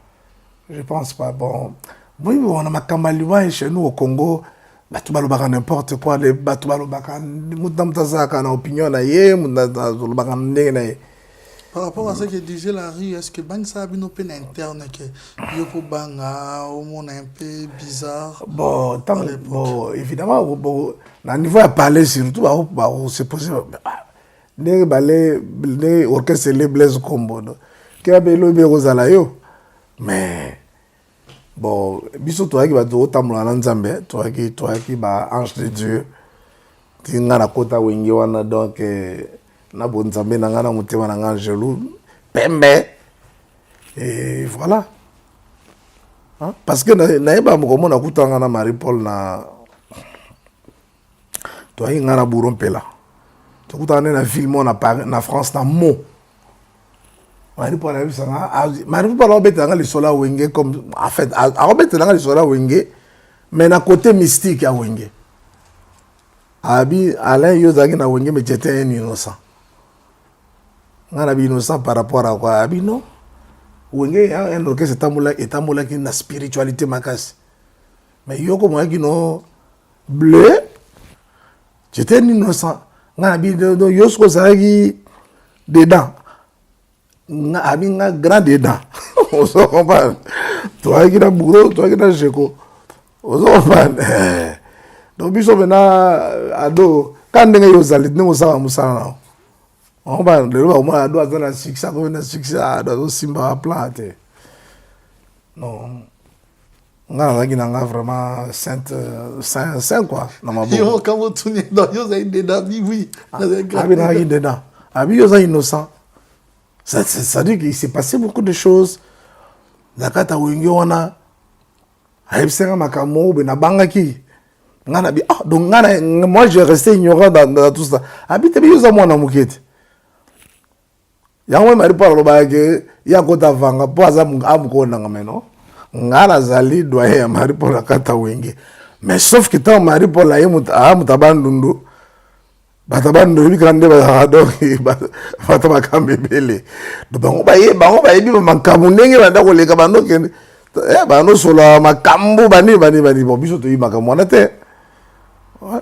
Je pense pas. Bon, oui, on a ma Kamaliwa chez nous au Congo. Batoubalobaka n'importe quoi. Les Batoubalobaka, Moutamtazaka, on a opinion, par rapport à ce que disait Larry, est-ce que Bang Sabi n'a pas une interne que Yoko Banga, au monde un peu bizarre? Bon, évidemment, bon, à niveau à parler surtout, on se pose. Les balais, les orchestres, les Blaise Kombo. Qui a bello Berozalayo. Mais, bon, biso toi qui va tout tamla Nzambe, toi qui va ange de Dieu, tu n'as pas kota wingi wana donc. Na bonzambe na ngana mutema na ngana gelou pembe et voilà hein? Parce que naeba mokomo na kutanga na Marie-Paul na to ay ngana burompela to kutana na film na Paris na France na mo Marie-Paul a vu ça Marie-Paul a obété dans le sola wenge comme en fait a obété dans le sola wenge mais na côté mystique à wenge abi Alain Yozaki na wenge mais j'étais un innocent. On a innocent par rapport à quoi? Non. Wenge un orchestre est qui na spiritualité makas. Mais yo comme moi qui non bleu, j'étais un innocent. On a no yo ce que ça qui dedans. On a grand dedans. On se comprend. Toi qui na bourreau, toi qui na jeko. On se comprend. Donc biso maintenant ado quand ndenge yo zalit ne musala musala. On va le doit dans la succès, comme un succès, dans Simba à plante. Non. On a vraiment saint quoi. Quand vous tournez dans vous avez des dames, oui. Abi vous innocent. Ça dit qu'il s'est passé beaucoup de choses. La kata wingi wana. Aïbsenga makamo bena bangaki. Donc moi je restais ignorant dans tout ça. Abi te biyo za mwana mukete. Yango Marie-Paul lobake ya kota vanga po aza amukona ngameno ngala zali doye ya Marie-Paul akata wenge mais sauf que tant Marie-Paul aye mutabandundu batabandu bikande ba donc bataba kambebele do bango baye bi makambu ndenge banda koleka bando kende Bano solo makambo bani bon biso to yima comme on était.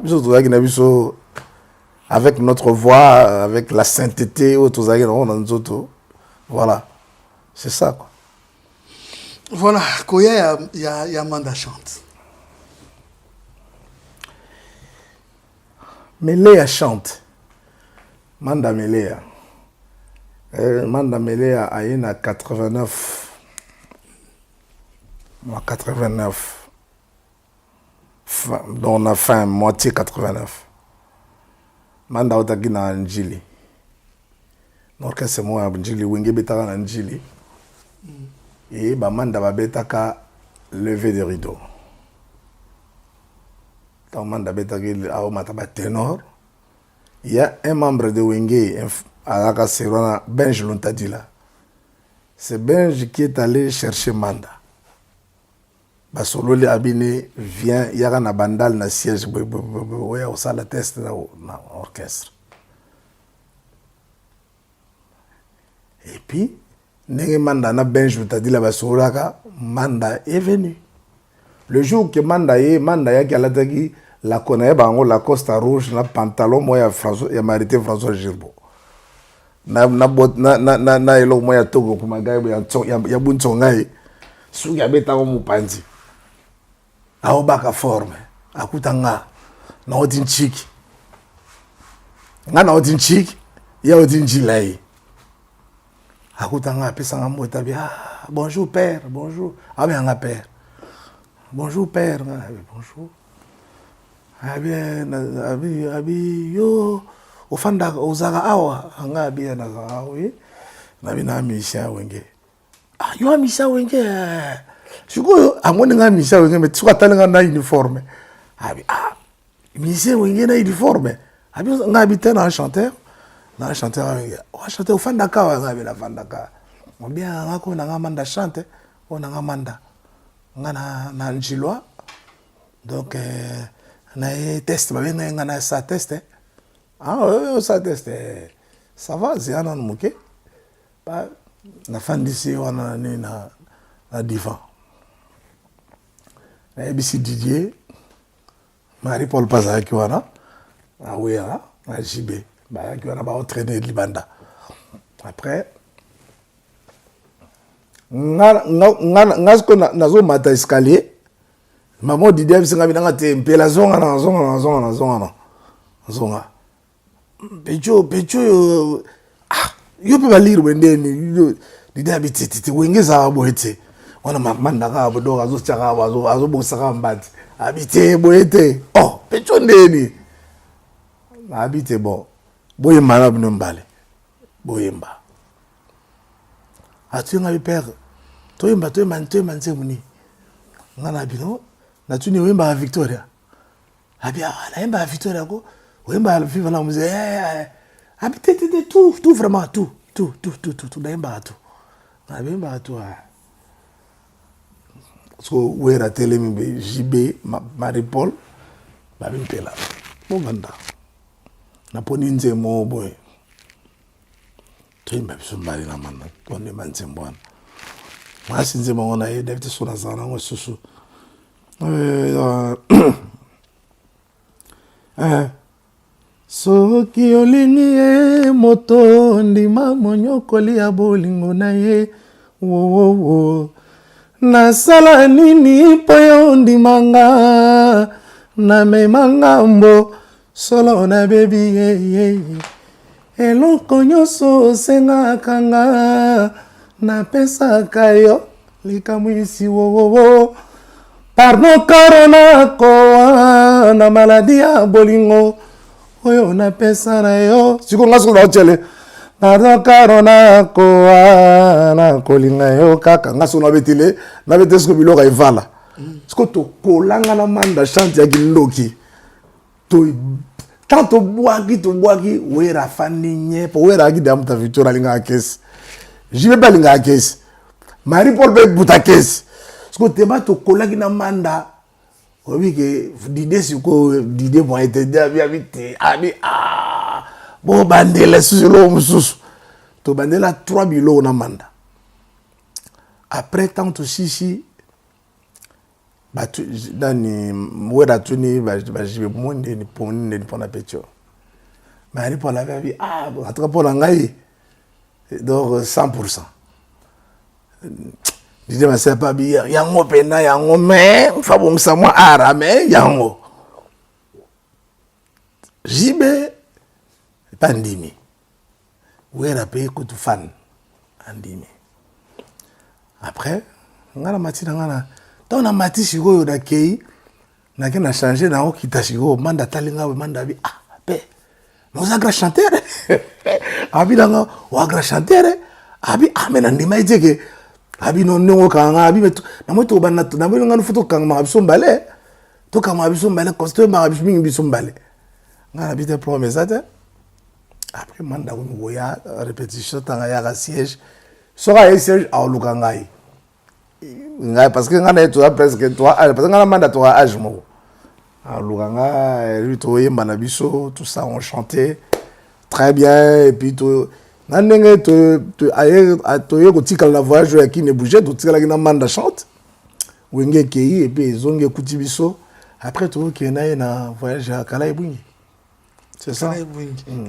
Biso to yaki na biso avec notre voix, avec la sainteté au to zaki on nzoto. Voilà. C'est ça quoi. Voilà, Koya y a Manda chante. Melea chante. Manda Melea. Manda Melea a eu 89. Moi, 89. Donc on a fait moitié 89. Manda otaki na Njili. L'orchestre moi Njili wenge betaka na Njili. Et Manda va betaka lever de rideau. Donc Manda betaki a mataba ténor. Il y a un membre de Wenge à la Serona, Benj Luntadila. C'est Benj qui est allé chercher Manda. Basolo le abine vient, il y a un bandal na siège, ouais, au salle test na orchestre. Et puis, Nenge Manda na Benj Luntadila basolaka, Manda est venu. Le jour que Manda y a qui a l'attaqué, la connaît bango la costa rouge na pantalon moya François ya marité François Girbo na elo moya togo kuma gaye ya bunto ngai su ya beta ko mupanzi aho baka forme akutanga na odin chiki ngana odin chiki ya odin jilai akutanga pesa ngambo tabia bonjour père bonjour nga père bonjour père bonjour abi yo ofanda ozaka awa anga abi na awi na bina misha wenge yo misha wenge siko amoni nga misha wenge metsuka talenga na uniforme abi misha wenge na uniforme abi nga abi tena chanteur wenge o chanteur ofanda kawa nga abi na fanda ka mbia nga ko na nga Manda chante ona nga Manda nga na njilwa donc na test na sa test sa test ça va ziana muke ba na fin d'ici wana ni na divan na BC Didier Marie Paul Paza ki wana awea na JB ba ki wana ba entraîner Libanda après nga sko nazo mata escalier maman Didier bisinga binanga te mpela zonga pecho yo pe balir wendeni yo Didier bititi wengeza boete wana Manda ka bodoka zo chaka azo bosaka mbati abite boete pecho ndeni abite bon boyemba na bino mbale boyemba atuyenga père toyemba nzemuni ngana bino na tuni wemba Victoria abia na yemba Victoria ko wemba viva la musée habité tout vraiment tout na yemba tout na yemba tout so wera telemi JB Marie Paul ba bimpela mo banda na poni nzemo boy toyemba biso mbali na Manda tone manzembwana masi nzemo ngona ye David sura zana ngo susu soki olingi ye moto ndima monyokoli ya bolingo na ye wo nasala nini po yo ndimanga na memanga mbo solo na bebi ye eloko nyonso osengaka nga napesaka yo likambo isi wo pardon corona koa na maladi ya bolingo oyo napesa na yo siko ngaso na chele pardon corona koa na kolinga yo kaka ngaso na betile na betesko biloka evala siko to kolanga na Manda chante ya kindoki to tanto boaki wera faninye po wera ki damuta Victoria linga kesi jibe balinga kesi Marie Paul be buta kesi siko tema to kolaki na Manda obi ke Didier siko Didier mo etende abi bo bandela sulo mususu to bandela 3 bilo na Manda après tant to chichi nani wera tuni bajibe monde ni pomni ni pona petio mais ali pour la vie en tout cas pour ngai donc 100% disais mais c'est pas bien yango pena yango mais fa bon ça moi ara mais yango jibe pandimi wera pe kutu fan andimi après ngala matina ngala donc na mati sikoyo na kei na ke na changer na okita sikoyo manda talinga we manda bi pe nous agra chanter abi langa wa agra chanter abi amena ndima iteke abi no ngo kanga abi na moto bana na bo ngana futo kanga ma bisombale to kanga bisombale costume ma bisombale ngana bite promesse ate après manda ko ngoya répétition tanga ya siège sera un siège à lukangai parce que ngana tu as presque toi parce que ngana manda toi âge mo à lukanga lui to yemba na biso tout ça on chantait très bien et puis to nanenge to aye to yeko tikala la voyage ya qui ne bougeait to tikala na manda chante wenge kei et puis zonge kuti biso après to ki na voyage à Kalaï Bungi. C'est ça.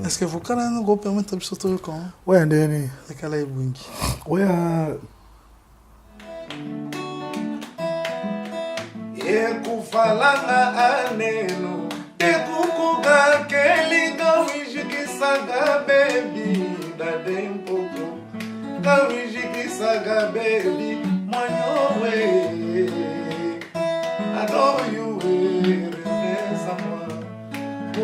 Est-ce que vous pouvez permettre de se trouver quand? Oui, Ndeni. Kalaï Bungi. Oui, ekufalanga aneno ekukuga kelinga wijikisaga bebi dade mpoko kawijikisaga bebi mwanyowe adore you revenez à moi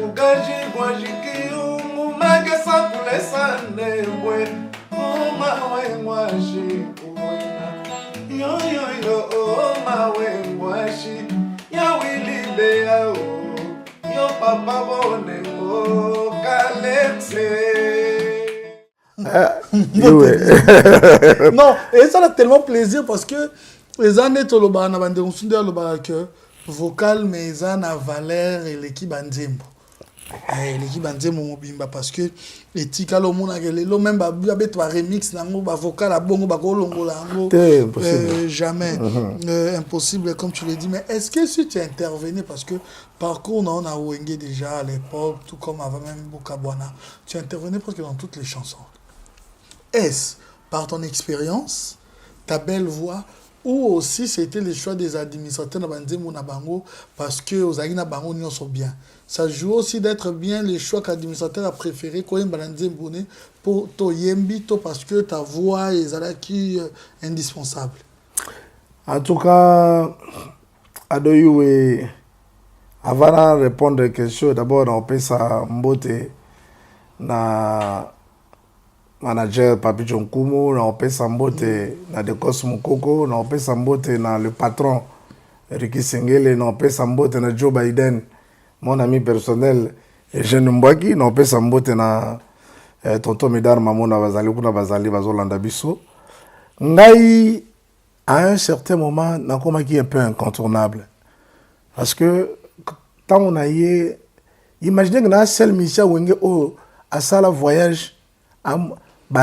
ugaji gwajikiu mumagesa kulesa ndebwe umawe ngwaji kuwena yo yo yo umawe ngwaji ya wili bea yo papa bonengo kalexe. Non, et ça a tellement plaisir parce que les années toloba na bande on sunde loba que vocal mais ça na valeur et l'équipe Nzembo. L'équipe Nzembo mobimba parce que etika lo mona que lo même ba beto remix nango ba vocal a bongo ba kolongo lango jamais impossible comme tu l'as dit. Mais est-ce que si tu intervenais parce que parcours on a Wenge déjà à l'époque tout comme avant même Bokabwana, tu intervenais presque dans toutes les chansons. Est-ce par ton expérience, ta belle voix, ou aussi c'était le choix des administrateurs na bango parce que aux agina bango n'y sont bien. Ça joue aussi d'être bien les choix qu'administrateur a préféré quand même Nzembone pour to yembi to parce que ta voix est qui indispensable. En tout cas, Adoyou avant de répondre à la question, d'abord on peut ça mbote na manager Papi Jonkumu, on peut s'emboter na de Cosmokoko, on peut s'emboter na le patron Ricky Sengele, on peut s'emboter na Joe Biden, mon ami personnel Eugène Mbwaki, on peut s'emboter na Tonton Medar Mamona Bazali kuna Bazali Bazolanda Biso. Ngai à un certain moment n'a comme qui un peu incontournable parce que quand on a eu imaginez que na seul mission Wenge au à ça la voyage à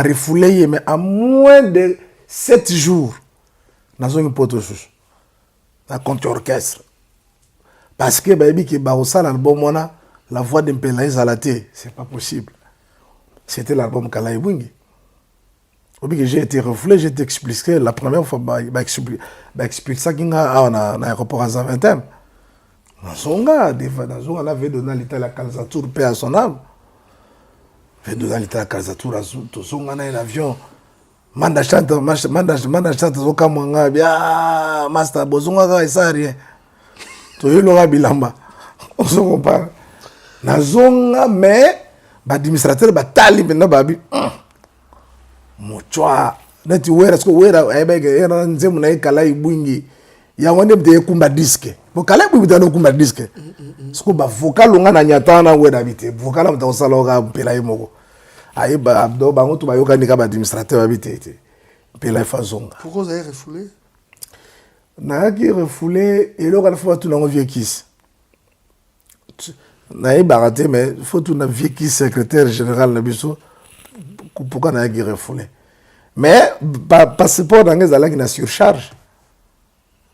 refouler mais à moins de 7 jours dans un poteau à compte orchestre parce que baby qui baosa l'album on la voix d'Mpelaïs à la télé c'est pas possible c'était l'album Kalaï Bungi au que j'ai été refoulé j'ai expliqué la première fois explique ça qu'il a en aéroport à Zaventem dans son gars on avait donné l'Italie à Calzatour paix à son âme dans l'état de Calzatour, on a un avion. Manda chante, zoka mwanga, bien, master, bozonga, et ça, rien. Tu es l'aura bilamba. On se compare. Nazonga, mais, l'administrateur, tali, maintenant, babi. Mochoa. Neti, wera, era, nzemu na Kalaï Bungi. Ya wande mte kumba disque. Bo Kalaï Bungi mte kumba disque. Siko ba vocal longa na nyatana wera bite. Vocal mte osaloga mpela imoko. Aïe, abdo, bango, tu vas y avoir administrateur habité. Puis là, il faut zonga. Pourquoi vous avez refoulé? N'a qui refoulé, et là, il faut tout le vieux kiss. N'a pas raté, mais il faut tout le vieux kiss secrétaire général Nabiso. Pourquoi n'a qui refoulé? Mais, passeport dans les alliés qui n'a surcharge.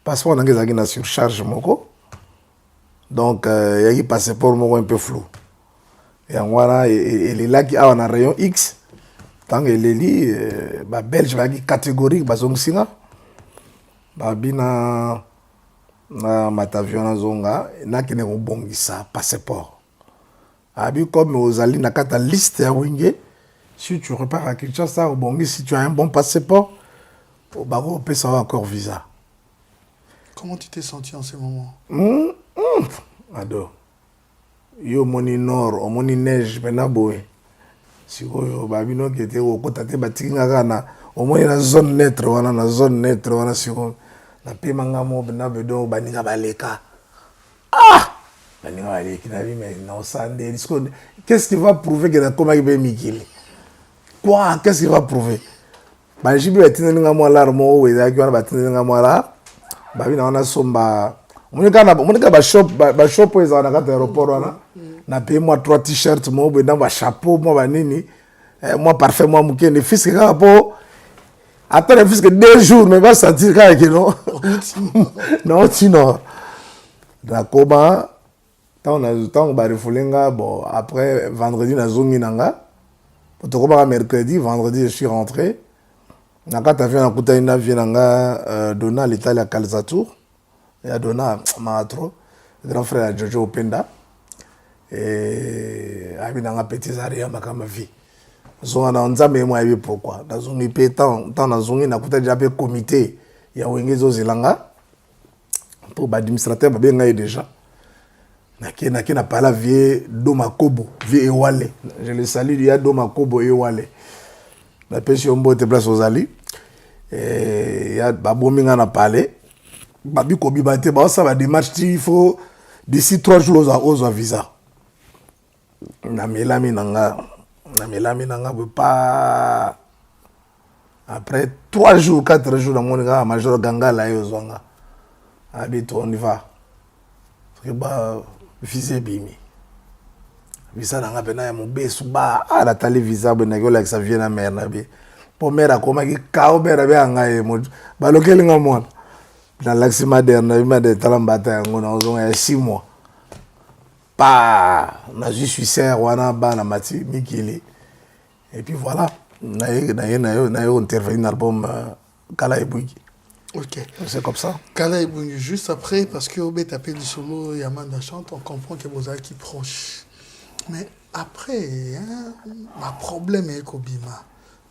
passeport n'a pas na surcharge moko. Donc il y a passeport moko un peu flou. Et en voilà il est là qui a un rayon X. Tant que les belge va catégorique bazong singa. Ba bina na matavion na zonga na kene ko bongisa passeport. Abi comme aux ali na kata liste ya wenge. Si tu repars à Kinshasa au Bongi, si tu as un bon passeport, au Baro, on peut savoir encore visa. Comment tu t'es senti en ce moment? Ado. Yo moni nord, o moni neige, maintenant boy. Si yo babino qui était au côté de Batinga Gana, au moins la zone neutre, wana na zone neutre, wana si on na pemanga mo bena bedo baninga baleka. Ah! Baninga baleka na vie mais non sandé. Qu'est-ce qui va prouver que la coma est Mikili? Quoi? Qu'est-ce qu'il va prouver? Bah, j'ai vu un mois là, moi, et d'ailleurs, un mois là. Bah, on a somba. On a shop, pour les aéroports, on a payé moi 3 t-shirts, moi, un chapeau, moi, nini. Moi, parfait, moi, mon les fils qui ont attends, les fils que 2 jours, mais va sentir que non. Non, sinon. D'accord, tant on a refoulé, bon, après, vendredi, on a zoomé, mercredi, vendredi, je suis rentré. Quand tu as fait un coup de Donna l'Italie à Calzatour. Il y a Donna Mahatro, grand frère de Jojo Openda. Et il y a un petit arrêt à ma vie. On a pourquoi. Dans un pays, tant dans un déjà un comité, il y a un Zilanga. Pour l'administrateur, il y a déjà. Naki n'a pas la vie Doma Kobo, vie Ewale. Je le salue, il y a Doma Kobo Ewale. La pêche au te place aux Ali. Et il y a Babominga n'a parlé. Babi Kobi Bate, ça va démarche, il faut d'ici 3 jours aux visa. Namelami nanga pas. Après 3 jours, 4 jours, dans mon gars, Major Ganga là, habite, on y va. Visa bimi. Visa nanga pena ya mobesu ba la tali visa bona ko la sa vient na mère na bi. Po mère akoma ki kao bera be anga e mo. Ba lokeli nga mona. Na laxi moderne na de talambata yango na ozonga ya 6 mois. Pa na je suis serre wana ba na mati mikili. Et puis voilà, na intervenir dans l'album Kala Ebougi. Ok. C'est comme ça. Kala Ebougi, juste après, parce que Obé tapé du solo et Amanda chante, on comprend que vous avez qui proche. Mais après, ma problème est Kobima.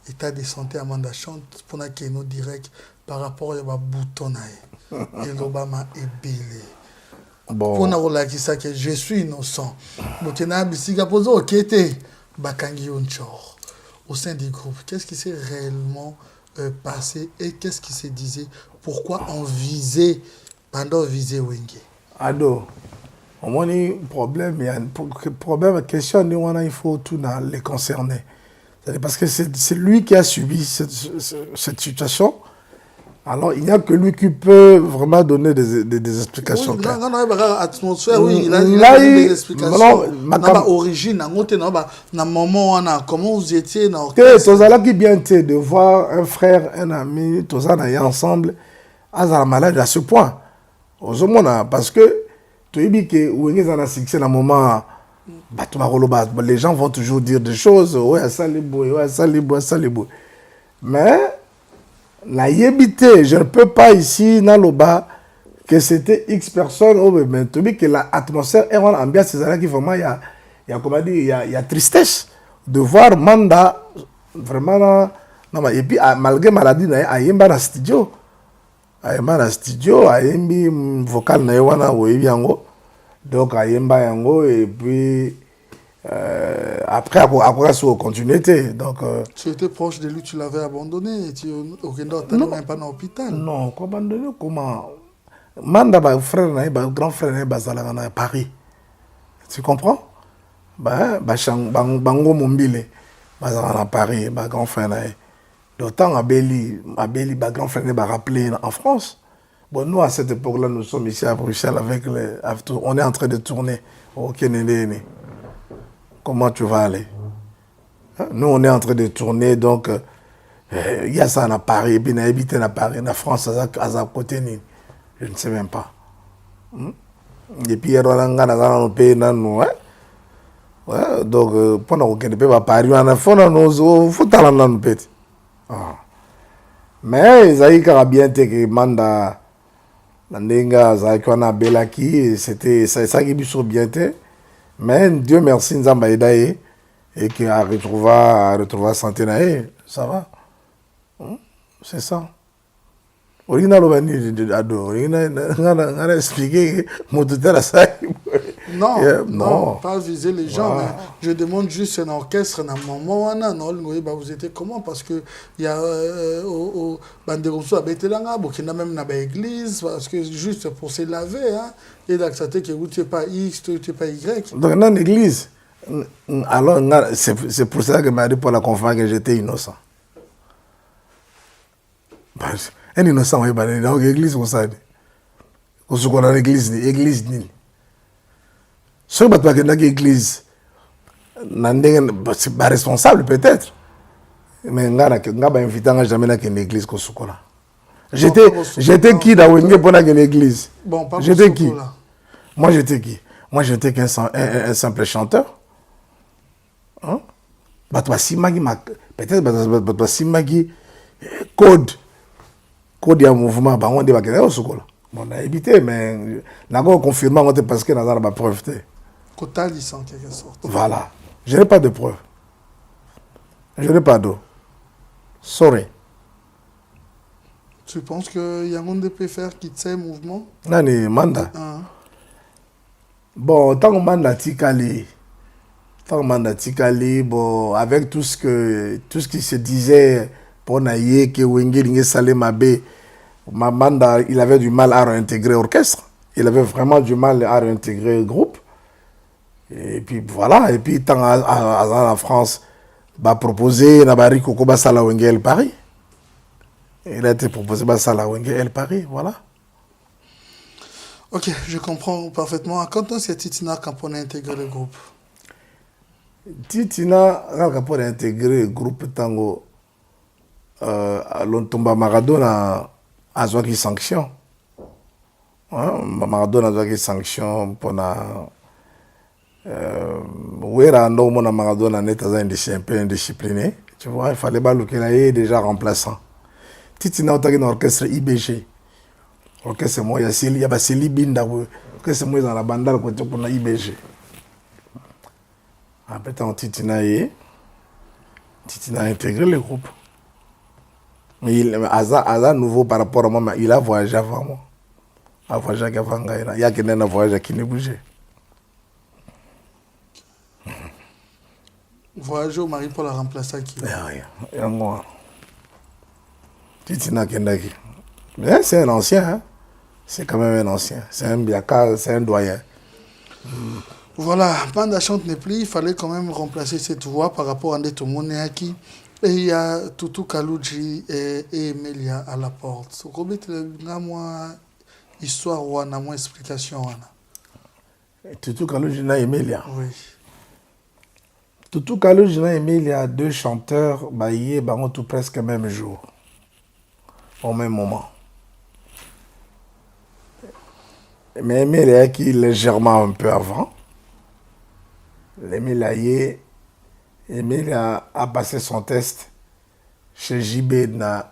État de santé Amanda chante pour qu'il nous direct par rapport au bouton et l'Obama est belé. Bon. Pour nous dire ça que je suis innocent. Donc il y a un poso qui était Bakangi Onchor au sein du groupe. Qu'est-ce qui s'est réellement passé et qu'est-ce qui se disait? Pourquoi on visait pendant viser Wenge? Ado. Au moins, il y a un problème, question, il faut tout dans les concernés. Parce que c'est lui qui a subi cette situation. Alors, il n'y a que lui qui peut vraiment donner des explications. Oui, atmosphère, oui, il a donné des explications. Dans l'origine, dans moment, comment vous étiez dans l'orchestre. Qui bien de voir un frère, un ami, tous ça ensemble, à la malade à ce point. Parce que tu dis que Wenge a succès dans le moment, les gens vont toujours dire des choses. Ouais, ça les beau. Mais la yébité, je ne peux pas ici, dans le bas, que c'était X personnes, mais tu dis que l'atmosphère est en ambiance, c'est là qui vraiment, il y a tristesse de voir Manda vraiment. Non, et puis, malgré maladie, il y a un studio. Ayemba studio, ayembi vocal na yewana oyebi yango. Donc ayemba yango et puis après après sur continuité. Donc tu étais proche de lui, tu l'avais abandonné et tu n'étais même pas dans l'hôpital. Non, quoi abandonné comment? Manda ba frère na ba grand frère na bazala na Paris. Tu comprends? Bango Mombile bazala na Paris, ba grand frère na. D'autant Abeli, grand frère, m'a rappelé en France. Bon, nous, à cette époque-là, nous sommes ici à Bruxelles on est en train de tourner au Kennedy. Comment tu vas aller? Nous, on est en train de tourner, donc, il y a ça à Paris, et puis, il y a à Paris, en France, à côté. Je ne sais même pas. Et puis, il y a un pays dans ouais, donc, pendant que nous à Paris, on a fait un petit. Mais ils ont bien été que Manda, Nandenga, Zaïkwana, Belaki, c'était ça qui est bien été. Mais Dieu merci, nous avons aidé et qui a retrouvé santé, ça va. C'est ça. Original on a expliqué mon tuteur à ça. Non, pas viser les gens, mais je demande juste un orchestre dans mon moment. Vous étiez comment? Parce que il y a au Banderoso à Betelanga, qui n'a même pas église, parce que juste pour se laver, hein, et d'accepter que tu n'es pas X, tu n'es pas Y. Donc dans l'église, alors c'est pour ça que m'a dit pour la conférence que j'étais innocent. Un innocent, il va aller dans l'église comme ça. Au secours dans l'église, l'église ni. Ce que tu as dans l'église, c'est pas responsable peut-être. Mais on n'a pas invité à jamais dans l'église comme secours là. J'étais qui dans l'église? J'étais qui? Moi j'étais qui? Moi j'étais qu'un simple chanteur. Hein? Peut-être si code un mouvement, on dit que c'est on a évité, mais on a confirmé parce que nous avons pas preuve. Licence, en quelque sorte. Voilà. Je n'ai pas de preuve. Je n'ai pas d'eau. Sorry. Tu penses qu'il y a un monde de peut faire quitter ce mouvement? Non, mais Manda. Bon, tant que Manda Tikali, bon, avec tout ce qui se disait pour Naye, que Wengeri Salé Mabé, Manda, il avait du mal à réintégrer l'orchestre. Il avait vraiment du mal à réintégrer le groupe. Et puis voilà, et puis tant en France, bah proposé Nabari Koko Basala Wengel Paris. Il a été proposé Basala Wengel Paris, voilà. Ok, je comprends parfaitement. Quand c'est Titina quand on a intégré le groupe? Titina, quand on a intégré le groupe Tango, Lontomba Maradona a joué sanction. Maradona a joué sanction pour la. Maradona n'est un peu indiscipliné. Tu vois, il fallait pas qu'il ait déjà remplaçant. Titina a un orchestre IBG. Orchestre moi, il y a Basili Binda. Orchestre moi dans la bande pour la IBG. Après, Titina a intégré le groupe. Mais il a nouveau par rapport à moi, il a voyagé avant moi. Il a voyagé avant moi. Il y a quelqu'un qui a voyagé qui n'est bougé. Voyager au mari pour la remplacer qui? Il y a moi. Titina Kendaki. Mais c'est un ancien. Hein? C'est quand même un ancien. C'est un biaka, c'est un doyen. Voilà, Panda chante n'est plus. Il fallait quand même remplacer cette voix par rapport à Ndeto Moneaki. Et il y a Tutu Kaluji et Emilia à la porte. So, comment tu as moins histoire ou moins explication? Tutu Kaluji et Emilia. Oui. Tutu Kaluji et Emilia, deux chanteurs, ils ont tout presque le même jour, au même moment. Mais Emilia qui est légèrement un peu avant. Emilia a passé son test chez JB na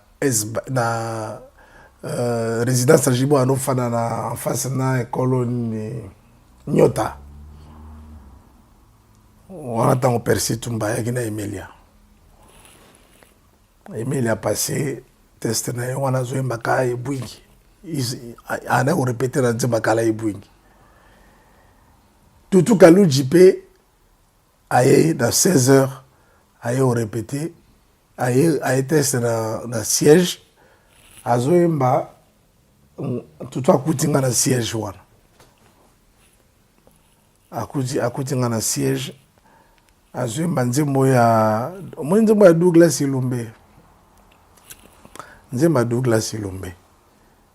résidence à JB en face de l'école Nyota. On attend au Percy Tumba et Emilia. Emilia a passé test na on a joué Mbaka et Bouingi. On a répété dans Mbaka et Bouingi. Tutu Kaluji P aye dans 16 heures aye au répété aye test dans siège azoemba tutu akutinga na siège wana akutinga na siège azoemba nzembo ya Douglas Ilumbe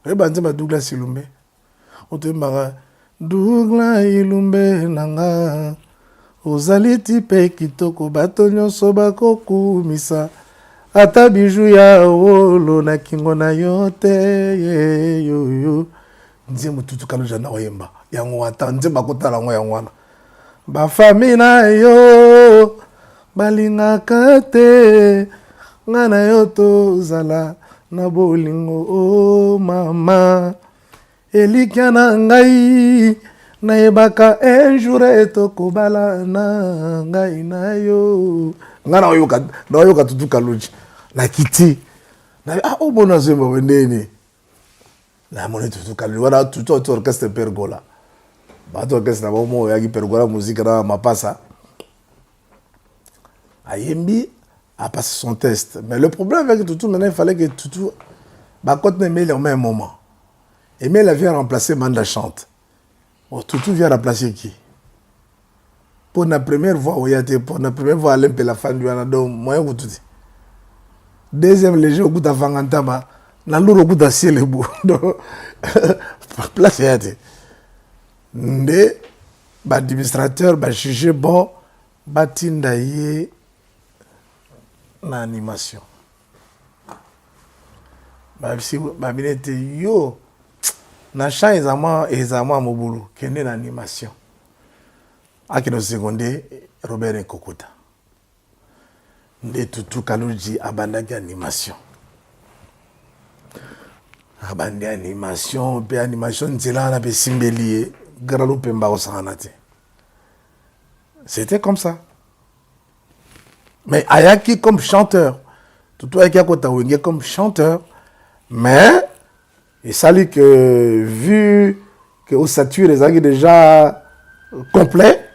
eba nzembo Douglas Ilumbe otemba Douglas Ilumbe nanga ozali tipe kitoko bato nyonso bakokumisa ata biju ya wolo na kingo na yo te yoyo nzembo tutu Kaluji na oyemba yango ata nzembo akotala ngo yango wana ba famille na yo balingaka te nga na yo tozala na bolingo o mama elikya na ngai nayebaka un jour etokobala na ngai na yo nga na oyoka tutu Kaluji na kiti na obona zembo wendeni na moni tutu Kaluji wana tutu orchestre Pergola bato orchestre na bomo yaki Pergola musique na mapasa ayembi a passé son test. Mais le problème avec Tutu, maintenant, il fallait que Tutu bacote Emile au même moment. Emile vient remplacer Manda Chante. Bon, Tutu vient remplacer qui? Pour la première fois, pour la première fois, Alain la fin du Anado, moi, vous tout dit. Deuxième léger au bout d'Avangantama, na lourd au bout d'Aciel et bout. Donc, place yate. Ndé, administrateur, jugé bon, batindaye. Na animation babinete yo na champ ezama mobulu kende na animation akino seconde Robert Nkokota nde Tutu Kaluji abandaki animation pe animation nzela na besimbeli gralo pemba osana te. C'était comme ça. Mais Ayaki comme chanteur, tout Ayaki Akota Wenge comme chanteur, mais il s'agit que vu que au sature les agues déjà complet,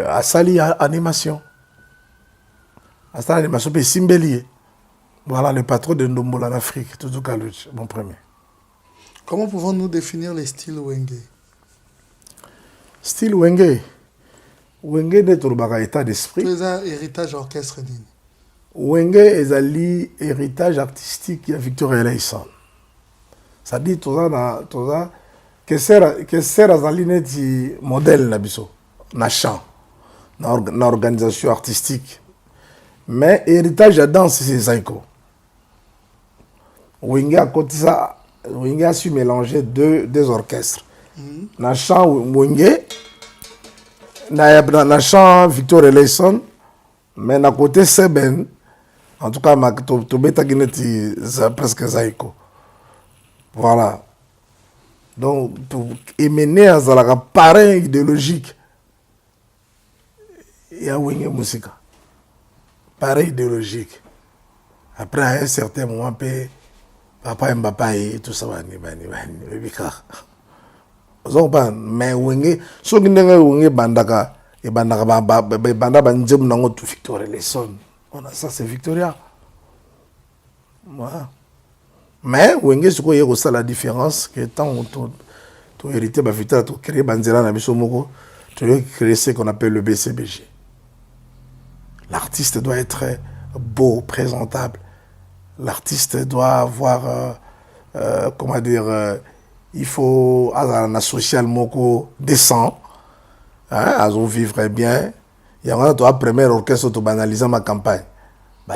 a sali animation. A sali animation puis Simbelier. Voilà le patron de Ndombola en Afrique, Tutu Kaluji, mon premier. Comment pouvons-nous définir les styles Wenge? Style Wenge. Wenge est un état d'esprit. Tu as héritage orchestre nini? Wenge est un héritage artistique de Victor Eleison. Ça dit tout ça que sert à un modèle na biso na chant na organisation artistique. Mais héritage de danse c'est Zaiko. Wenge a côté ça, Wenge a su mélanger deux orchestres. Na chant Wenge na chant Victor Eleison, mais na côté Seben, en tout cas, to beta gineti presque Zaiko. Voilà. Donc, pour émener à la pareil idéologique, il y a Wenge Musica. Pareil idéologique. Après, à un certain moment, papa Mbapa et tout ça, mais Wenge so ndenga Wenge bandaka e bandaka banda banjem nango tu Victor Eleison. On a ça c'est Victoria. Voilà. Mais Wenge ce qu'il y a aussi la différence que tant tu hérité ba Victor tu créer banzela na biso moko tu créer ce qu'on appelle le BCBG. L'artiste doit être beau, présentable. L'artiste doit avoir comment dire il faut un social moko décent, à vivre bien. Il y a un premier orchestre qui banaliser ma campagne.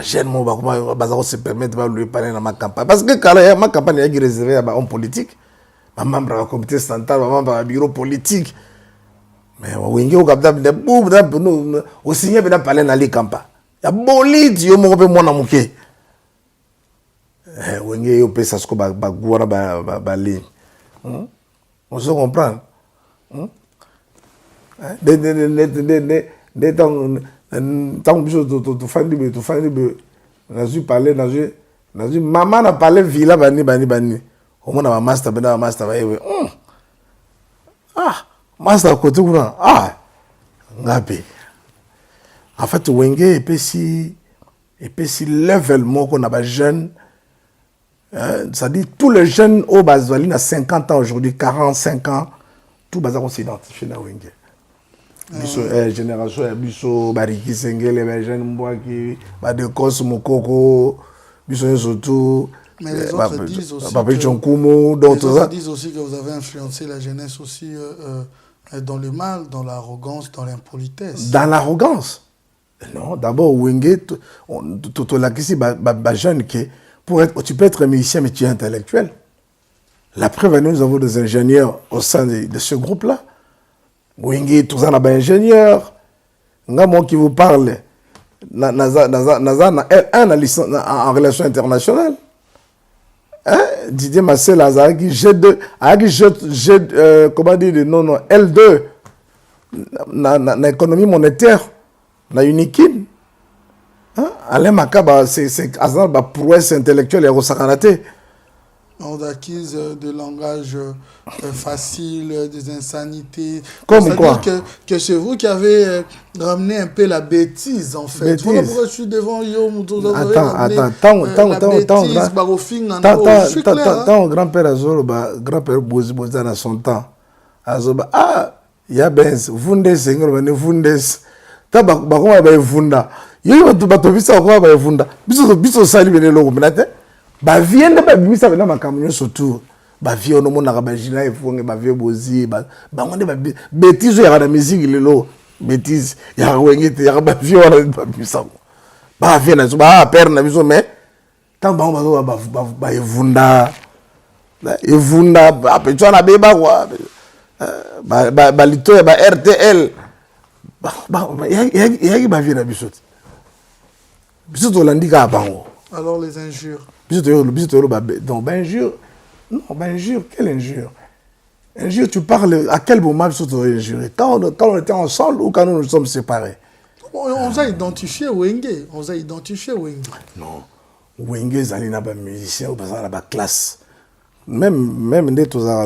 Jeune mo comment se permettre de lui parler dans ma campagne parce que ma campagne est réservée à un politique, ma membre du comité central, ma membre du bureau politique. Mais Wenge au capta de boum au signer de parler dans les campagnes. Il y a bolide yo mo pe mona muke. Wenge yo pe ça ce ko ba gora ba ligne. On se comprend. Tant que tu fais tu parler, maman n'a parlé villa bani. Au moins ma master master côté ngapi. En fait Wenge et si level mo qu'on a jeune. Ça dit tous les jeunes au Bazwali à 50 ans aujourd'hui, 45 ans, tout bazar on s'identifie à Wenge. Biso génération biso bariki sengele les jeunes mboa qui ba de Cosmokoko, biso surtout mais les autres disent aussi disent aussi que vous avez influencé la jeunesse aussi dans le mal, dans l'arrogance, dans l'impolitesse. Dans l'arrogance? Non, d'abord Wenge tout la question ba jeune qui tu peux être musicien, mais tu es intellectuel. La preuve, nous avons des ingénieurs au sein de ce groupe-là. Wenge, tous en ingénieurs. Moi qui vous parle, un en relations internationales. Hein? Didier Massel, G2, comment dire, non, L2, dans l'économie monétaire, dans Unikin. Alain Makaba, c'est la prouesse intellectuelle et Rosakanate. On acquise des langages faciles, des insanités. Comme quoi? Que c'est vous qui avez ramené un peu la bêtise, en fait. Voilà pourquoi je suis devant Yo. Tant grand-père Azolo, grand-père Boziboza dans son temps. Azoba, il y a Benz, Vundes, Seigneur, Vundes. T'as bakoma ba Vunda. Yo, tu vas te visa quoi ba Vunda. Biso sali bene logo menate. Ba viende ba bimisa bena makamyo surtout ba vie ono mona ba jina efonge ba vie bozi ba ngonde ba bêtise ya la musique lelo bêtise ya wengete ya ba vie wana ba bimisa ba vie na ba père na biso mais tant ba evunda ba petwa na beba kwa ba lito ya ba RTL ya ba vie na biso to landika bango. Alors les injures. Donc, injure. Non, injure, quelle injure? Injure, tu parles à quel moment tu as injuré? Quand on était ensemble ou quand nous nous sommes séparés? On a identifié Wenge. Non. Wenge, c'est un musicien ou une classe. Même dès que tu as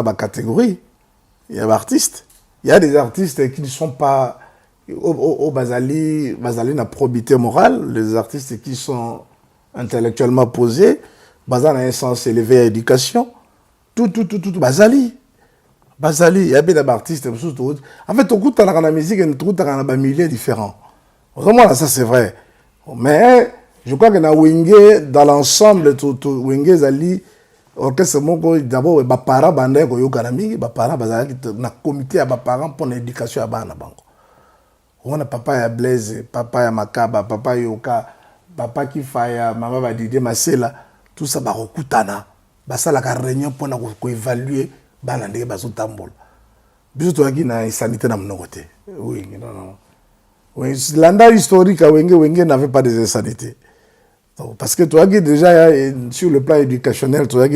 la catégorie, il y a des artistes. Il y a des artistes qui ne sont pas. Au Basali na probité morale, les artistes qui sont intellectuellement posés, Bazali a un sens élevé à l'éducation, tout, Basali, il y a des artistes, en fait, on écoute la musique et on écoute dans un milieu différent. Vraiment, ça c'est vrai. Mais je crois que dans Wenge, dans l'ensemble, Wenge Zali, orchestre moko d'abord, les parents bandé ko yokanami, les parents Bazali, na comité à parents pour l'éducation à bana bango. On a papa ya Blaise, papa ya Makaba, papa Yoka, papa Kifaya, maman va Didier Masela, tout ça va rekutana. Ça la réunion pour évaluer balande bazo tambol. Biso to aki na sanité na mnogote. Oui, non. Oui, l'anda historique à Wenge n'avait pas des insanités. Parce que toi qui déjà sur le plan éducationnel, toi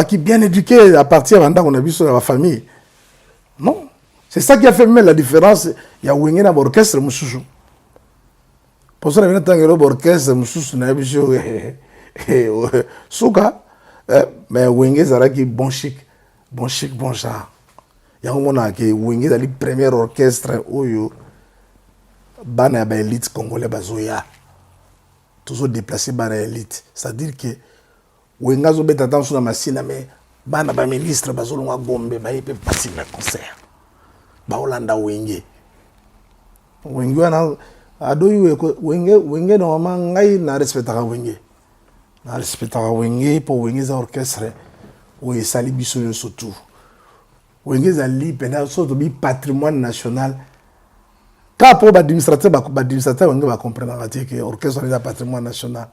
qui bien éduqué à partir de qu'on a vu sur la famille. Non. C'est ça qui a fait même la différence. Il y a Wenge dans l'orchestre, Moussoussou. Pour ça, il y a un orchestre, Moussoussou, Souka. Mais Wenge, c'est bon chic, bon genre. Il y a un moment qui Wenge, c'est le premier orchestre où il y a une élite congolaise, Bazoya. Toujours déplacé par l'élite. C'est-à-dire que Wenge, il y a une sur la machine, mais il ministre, Bazolonga Gombe, il peut passer le concert. Baolanda Wenge wana adoyi Wenge normalement ngai na respectaka Wenge pour Wenge za orchestre o esali biso surtout Wenge za li pena surtout bi patrimoine national ka pour administrateur Wenge va comprendre que orchestre est un patrimoine national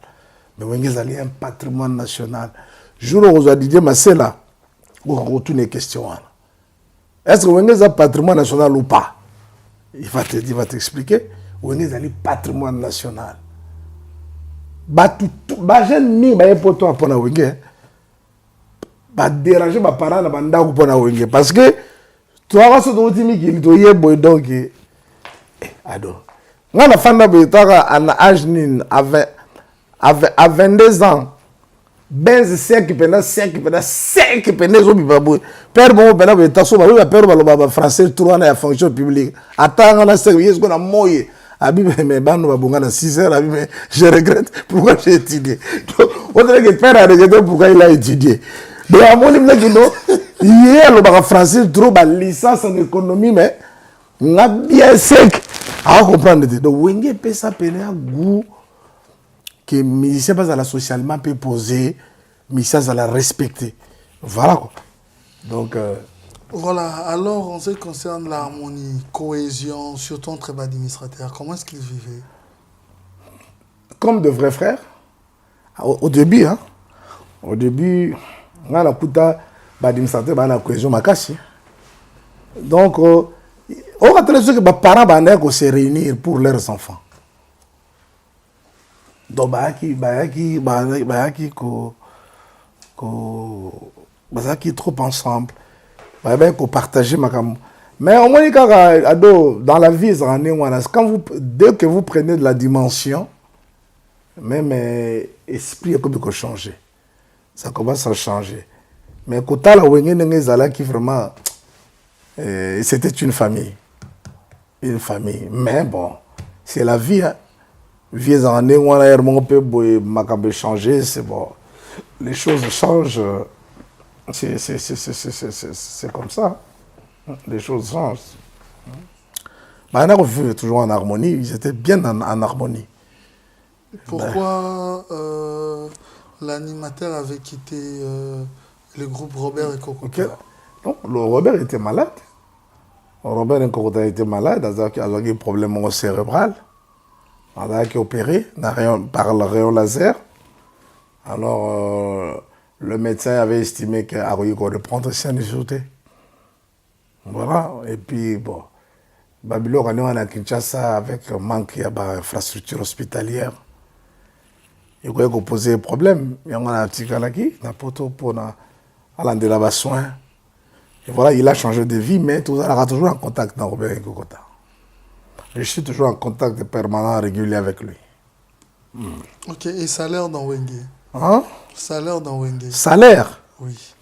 mais Wenge za li un patrimoine national jour où Didier Masela on retourne les questions. Est-ce que Wenge est un patrimoine national ou pas? Il va t'expliquer. Wenge est un patrimoine national. Jeune ni ba poto pour Wenge. Ba déranger ma parents na banda pour Wenge parce que toi va se donner qui to yebo donc ado. Ngana fanda be taka à âge nin à 22 ans. Benz sec pena zo bibabou père bon pena be taso ba père ba français 3 na fonction publique atanga na service ko na moye abi me bano ba bonga na 6 heures abi mais je regrette pourquoi j'ai étudié on dirait que père a regretté pourquoi il a étudié donc à mon niveau kino hier le ba français trop ba licence en économie mais na bien sec à comprendre donc Wenge pesa pena goût que les musiciens pas à la socialement peut poser, musiciens à la respecter. Voilà quoi. Donc voilà, alors en ce qui concerne l'harmonie, cohésion, surtout entre les administrateurs, comment est-ce qu'ils vivaient? Comme de vrais frères, au début, hein. Au début, on a la cohésion makasi. Donc, on a que les parents se réunir pour leurs enfants. Donc, trop ensemble. Partager ma cam. Mais au moins, dans la vie, dès que vous prenez de la dimension, même l'esprit a changé. Ça commence à changer. Mais quand la Wenge qui vraiment, c'était une famille. Une famille. Mais bon, c'est la vie. Vieux années, on a changé, c'est bon. Les choses changent. C'est comme ça. Les choses changent. Maintenant, on vit toujours en harmonie. Ils étaient bien en harmonie. Pourquoi l'animateur avait quitté le groupe Robert et Kokota? Non, le Robert était malade. Robert et Kokota était malade. Il avait un problème cérébral. Il a été opéré par le rayon laser. Alors, le médecin avait estimé qu'il allait reprendre sa nécessité. Voilà. Et puis, bon, Babylone, on a Kinshasa avec un manque d'infrastructure hospitalière. Il y a posé un problème. Il y a un petit gars qui a aller la soin. Et voilà, il a changé de vie, mais il sera toujours en contact avec Robert et Kokota. Je suis toujours en contact permanent, régulier avec lui. Ok, et salaire dans Wenge? Hein? Salaire dans Wenge? Salaire? Oui.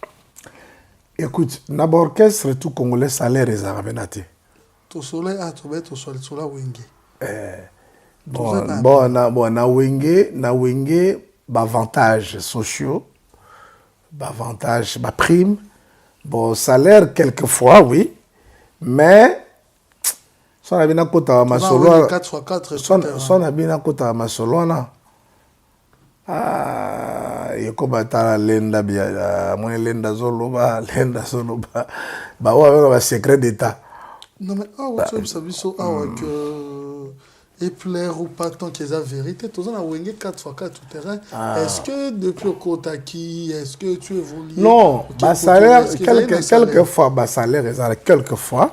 Écoute, n'abord, orchestre tout congolais, salaire est arabenaté. Tout soleil, tu vas sur la Wenge. Na Wenge, avantages sociaux, avantages, prime. Bon, salaire, quelquefois, oui. Mais, si on a bien côté à ma solo, si on a bien côté à ma solo, il y a comme un lenda bien, moi lenda zoloba, ouais, secret d'état. Non mais tu sais que et plaire ou pas tant qu'ils ont vérité, tous on a wengé 4x4 tout terrain. Est-ce que depuis au Kotaki, est-ce que tu évolues? Non, salaire quelquefois salaire est quelquefois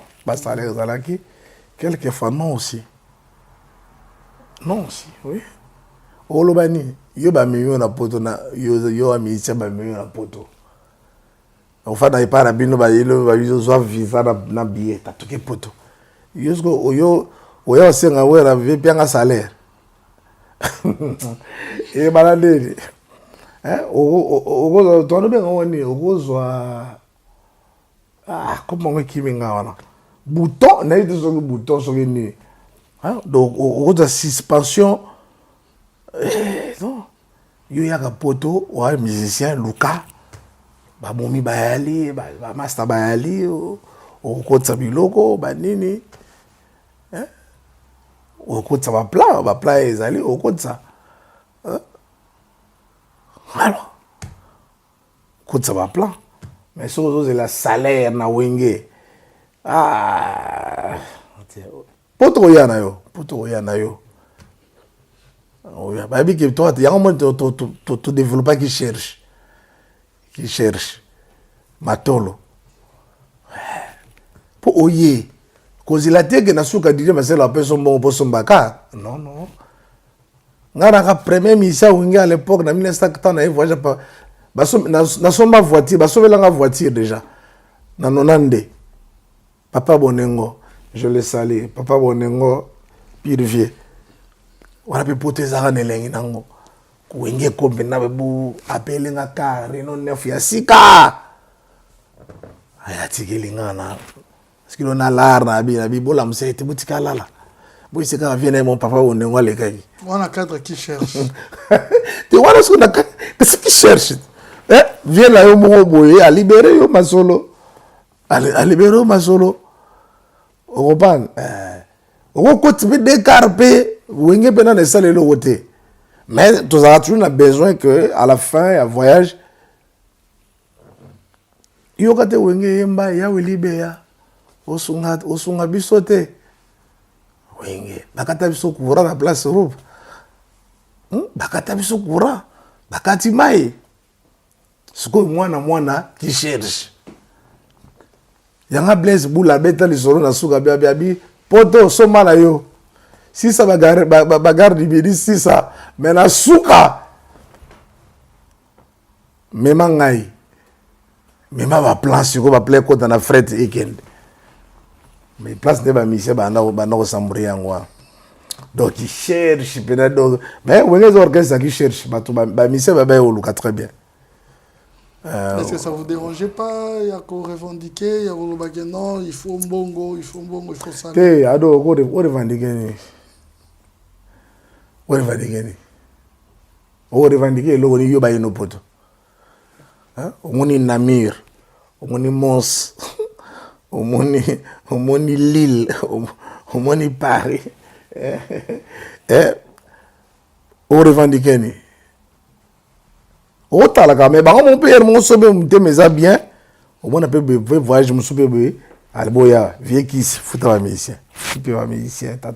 qui quelquefois non aussi. Non aussi, oui. Olobani, yo ba million na poto na yo amitié ba million na poto. On fa na ipara bino ba yelo ba yo zo visa na billet ta toke poto. Yo senga wera vipi anga salaire. E balade. Ogo to no be ngoni ogozwa comment on kiminga wana. Bouton na ite so bouton so ni. Donc ogozwa suspension. Non. Yo yaka poto wa musicien Luka. Ba momi bayali, ba master bayali o kotsa biloko ba nini. O kotsa ba plan ezali o kotsa. Alors. Kotsa ba plan. Mais so c'est la salaire na wenge. Poto yana yo. Baby que toi, il y a un moment tu développes qui cherche. Matolo. Pour oyer. Cause il a dit que Nasuka dit mais c'est la personne bon pour son baka. Non. Ngara premier mission wingi à l'époque na 1980 na voyage pas. Na somba voiture, ba sauver la voiture déjà. Na nonande. Papa Bonengo, je le salue. Papa Bonengo, Pirvier. Wana pe pote zara nelengi nango kuwenge kombe na bebu apele nga ka reno nefu ya sika aya tikilinga na skilo na lar na bi bola msete butika lala boy sika viene mon papa on ngwa le kai wana cadre qui cherche te wana so na qu'est-ce qui cherche viens là yo mo boye a libérer yo masolo a libérer yo masolo oban on continue de carper Wenge pena ne sale le côté. Mais tu as toujours besoin que à la fin un voyage yo kate wenge yemba ya wilibe ya osunga bisote wenge bakata biso kura na place robe bakata biso kura bakati mai sikoyo mwana qui cherche yanga Blaise Bula beta lisolo na suka biabi poto soma na yo si ça bagarre di si ça mais na suka mema ngai mema ba plan siko ba play kota na fret weekend mais place de ba mission ba na samburi yangwa donc il cherche peut-être mais les orchestres qui cherchent ba mission ba oluka très bien. Est-ce que ça vous dérangeait pas? Il y a qu'on revendiquer, il y a qu'on dire non, il faut un bongo, il faut ça. Ok, ado, on revendiquer. On revendiquer, on y va no poto. On y Namir, on y Mons, on y Lille, on y Paris. On revendiquer. Autant la mais bah mon père mon sobe me bien au moins on peut voyager mon sobe alboya vieux qui fout à musicien ta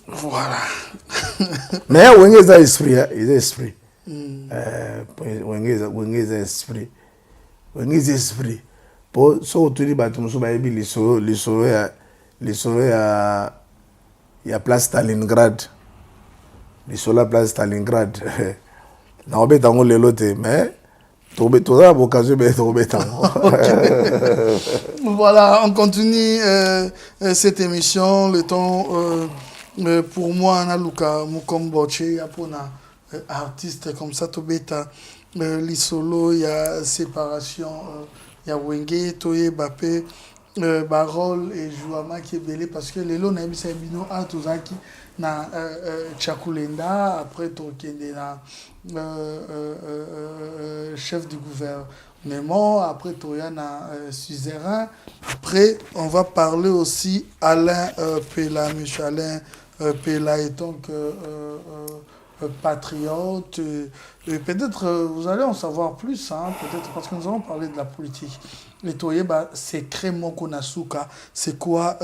voilà mais on est esprit on est esprit pour so tu dis bah tu me sobe bi les solo ya place Stalingrad sur la place Stalingrad. Non, mais dans le loté, mais voilà, on continue cette émission. Le temps pour moi, Naluka Mukomboche, il y a artiste comme ça, Tobeta, l'isolo, il y a séparation, il y a Wenge, Toye, Bappé, Barol et Jouama qui est belé parce que les lots n'a pas bino à Tozaki. Na Chakulenda, après Tokende na chef du gouvernement, après Toyana Suzerain. Après, on va parler aussi Alain Pella, monsieur Alain Pella étant que patriote. Peut-être vous allez en savoir plus, hein, peut-être parce que nous allons parler de la politique. Et Toyeba, c'est Crémon Konasuka, c'est quoi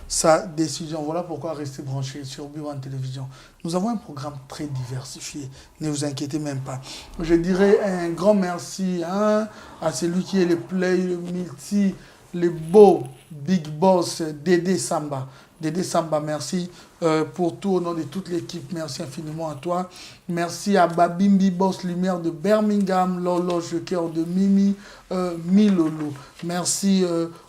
sa décision? Voilà pourquoi rester branché sur B1 Télévision. Nous avons un programme très diversifié, ne vous inquiétez même pas. Je dirais un grand merci à celui qui est le play, le multi, le beau big boss Dédé Samba. Dédé Samba, merci pour tout au nom de toute l'équipe. Merci infiniment à toi. Merci à Babimbi Boss Lumière de Birmingham, Lolo Joker de Mimi, Milolo. Merci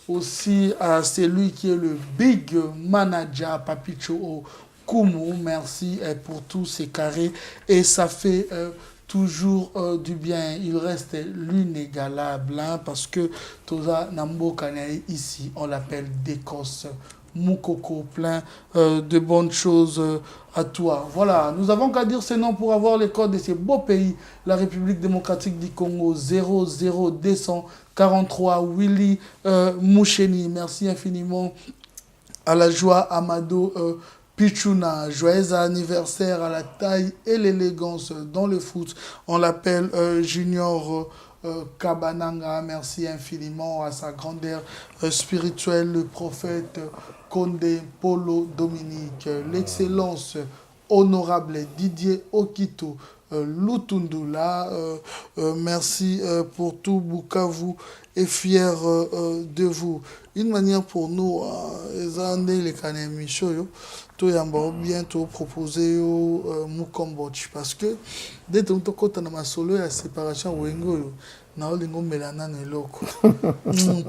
aussi à celui qui est le big manager, Papicho Kumu. Merci pour tous ces carrés. Et ça fait toujours du bien. Il reste l'inégalable hein, parce que Toza Nambo Kanaï ici, on l'appelle Décosse. Moukoko, plein de bonnes choses à toi. Voilà, nous avons qu'à dire ces noms pour avoir les codes de ces beaux pays. La République démocratique du Congo, 00243, Willy Moucheni. Merci infiniment à la joie Amado Pichuna. Joyeux anniversaire à la taille et l'élégance dans le foot. On l'appelle Junior Kabananga. Merci infiniment à sa grandeur spirituelle, le prophète Condé Polo Dominique, l'excellence honorable Didier Okito, Lutundula. Merci pour tout. Bukavu est fier de vous. Une manière pour nous, les Kanemicho, bientôt proposer au Mukomboch parce que dès que tu as ma solo la séparation Wengo na olingo melana ne loko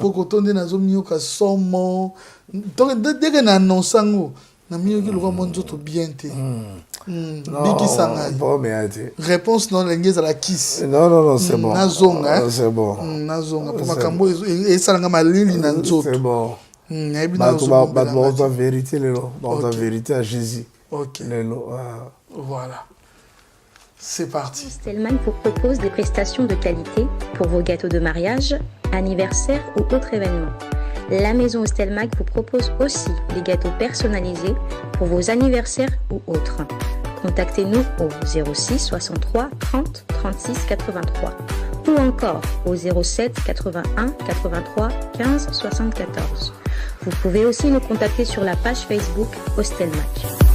poko tonde na zo mioka somo dès que na annonçango na mioki lo monzo to bienté biki sangai réponse non l'engez à la kiss non c'est bon nazonga c'est bon nazonga pour makambo et salanga malili na nzoto c'est bon la vérité la vérité à Jésus. OK. Voilà. C'est parti. Stelmach vous propose des prestations de qualité pour vos gâteaux de mariage, anniversaire ou autres événements. La maison Stelmach vous propose aussi des gâteaux personnalisés pour vos anniversaires ou autres. Contactez-nous au 06 63 30 36 83 ou encore au 07 81 83 15 74. Vous pouvez aussi nous contacter sur la page Facebook Stelmach.